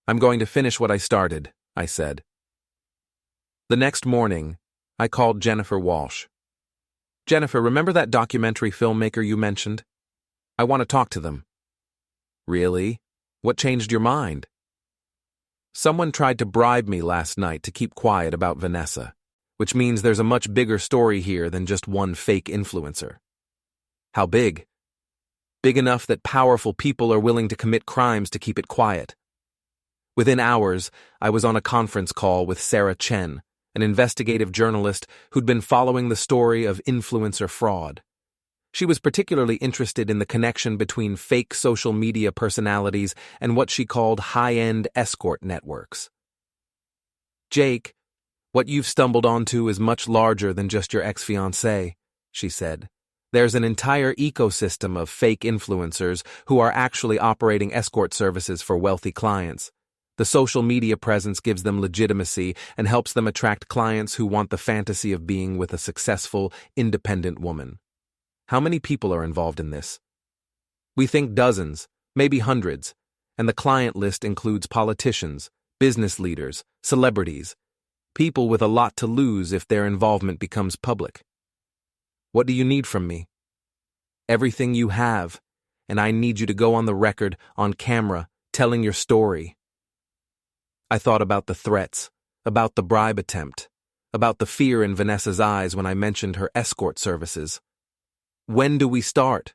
"I'm going to finish what I started," I said. The next morning, I called Jennifer Walsh. "Jennifer, remember that documentary filmmaker you mentioned? I want to talk to them." "Really? What changed your mind?" "Someone tried to bribe me last night to keep quiet about Vanessa, which means there's a much bigger story here than just one fake influencer." "How big?" "Big enough that powerful people are willing to commit crimes to keep it quiet." Within hours, I was on a conference call with Sarah Chen, an investigative journalist who'd been following the story of influencer fraud. She was particularly interested in the connection between fake social media personalities and what she called high-end escort networks. "Jake, what you've stumbled onto is much larger than just your ex-fiancée," she said. There's an entire ecosystem of fake influencers who are actually operating escort services for wealthy clients. The social media presence gives them legitimacy and helps them attract clients who want the fantasy of being with a successful, independent woman. How many people are involved in this? We think dozens, maybe hundreds, and the client list includes politicians, business leaders, celebrities, people with a lot to lose if their involvement becomes public. What do you need from me? Everything you have, and I need you to go on the record, on camera, telling your story. I thought about the threats, about the bribe attempt, about the fear in Vanessa's eyes when I mentioned her escort services. When do we start?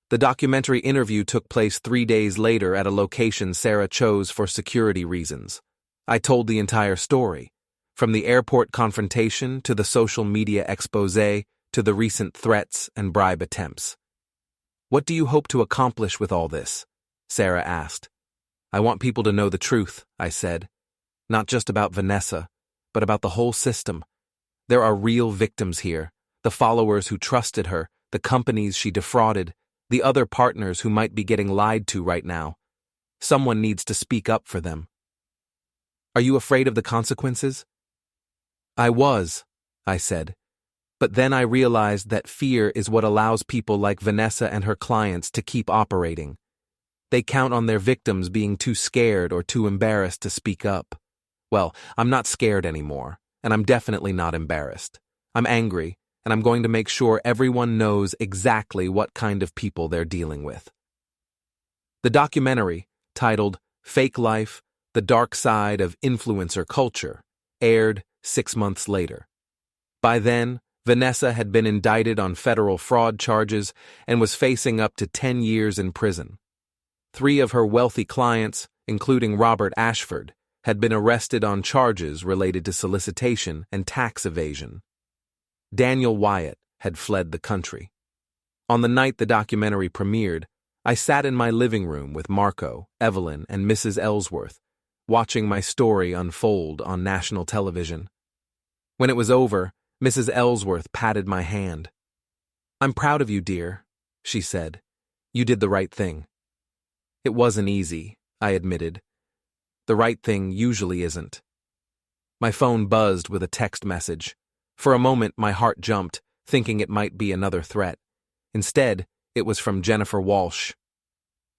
The documentary interview took place 3 days later at a location Sarah chose for security reasons. I told the entire story, from the airport confrontation to the social media expose to the recent threats and bribe attempts. What do you hope to accomplish with all this? Sarah asked. I want people to know the truth, I said. Not just about Vanessa, but about the whole system. There are real victims here, the followers who trusted her, the companies she defrauded, the other partners who might be getting lied to right now. Someone needs to speak up for them. Are you afraid of the consequences? I was, I said. But then I realized that fear is what allows people like Vanessa and her clients to keep operating. They count on their victims being too scared or too embarrassed to speak up. Well, I'm not scared anymore, and I'm definitely not embarrassed. I'm angry, and I'm going to make sure everyone knows exactly what kind of people they're dealing with. The documentary, titled Fake Life: The Dark Side of Influencer Culture, aired 6 months later. By then, Vanessa had been indicted on federal fraud charges and was facing up to 10 years in prison. 3 of her wealthy clients, including Robert Ashford, had been arrested on charges related to solicitation and tax evasion. Daniel Wyatt had fled the country. On the night the documentary premiered, I sat in my living room with Marco, Evelyn, and Mrs. Ellsworth, watching my story unfold on national television. When it was over, Mrs. Ellsworth patted my hand. I'm proud of you, dear, she said. You did the right thing. It wasn't easy, I admitted. The right thing usually isn't. My phone buzzed with a text message. For a moment, my heart jumped, thinking it might be another threat. Instead, it was from Jennifer Walsh.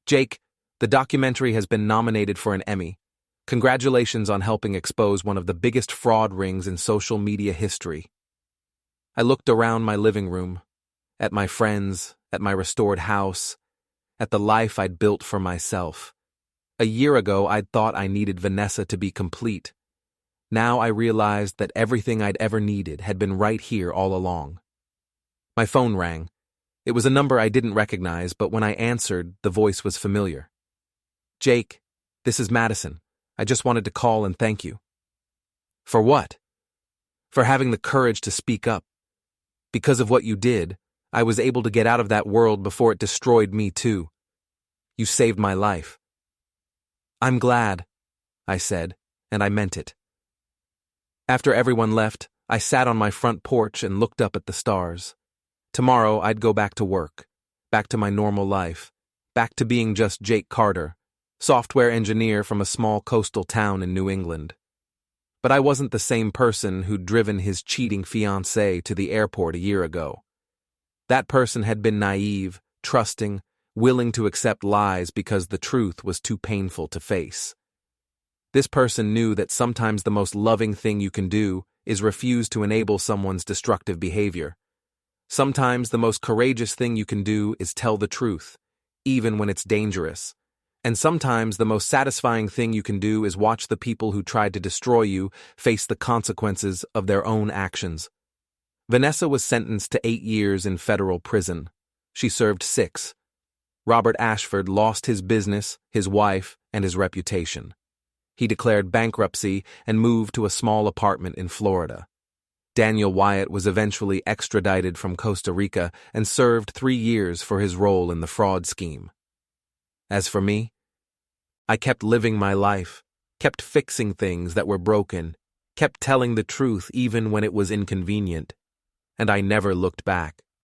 Jake, the documentary has been nominated for an Emmy. Congratulations on helping expose one of the biggest fraud rings in social media history. I looked around my living room, at my friends, at my restored house, at the life I'd built for myself. A year ago, I'd thought I needed Vanessa to be complete. Now I realized that everything I'd ever needed had been right here all along. My phone rang. It was a number I didn't recognize, but when I answered, the voice was familiar. Jake, this is Madison. I just wanted to call and thank you. For what? For having the courage to speak up. Because of what you did, I was able to get out of that world before it destroyed me too. You saved my life. I'm glad, I said, and I meant it. After everyone left, I sat on my front porch and looked up at the stars. Tomorrow I'd go back to work, back to my normal life, back to being just Jake Carter, software engineer from a small coastal town in New England. But I wasn't the same person who'd driven his cheating fiancée to the airport a year ago. That person had been naive, trusting, willing to accept lies because the truth was too painful to face. This person knew that sometimes the most loving thing you can do is refuse to enable someone's destructive behavior. Sometimes the most courageous thing you can do is tell the truth, even when it's dangerous. And sometimes the most satisfying thing you can do is watch the people who tried to destroy you face the consequences of their own actions. Vanessa was sentenced to 8 years in federal prison. She served 6. Robert Ashford lost his business, his wife, and his reputation. He declared bankruptcy and moved to a small apartment in Florida. Daniel Wyatt was eventually extradited from Costa Rica and served 3 years for his role in the fraud scheme. As for me, I kept living my life, kept fixing things that were broken, kept telling the truth even when it was inconvenient, and I never looked back.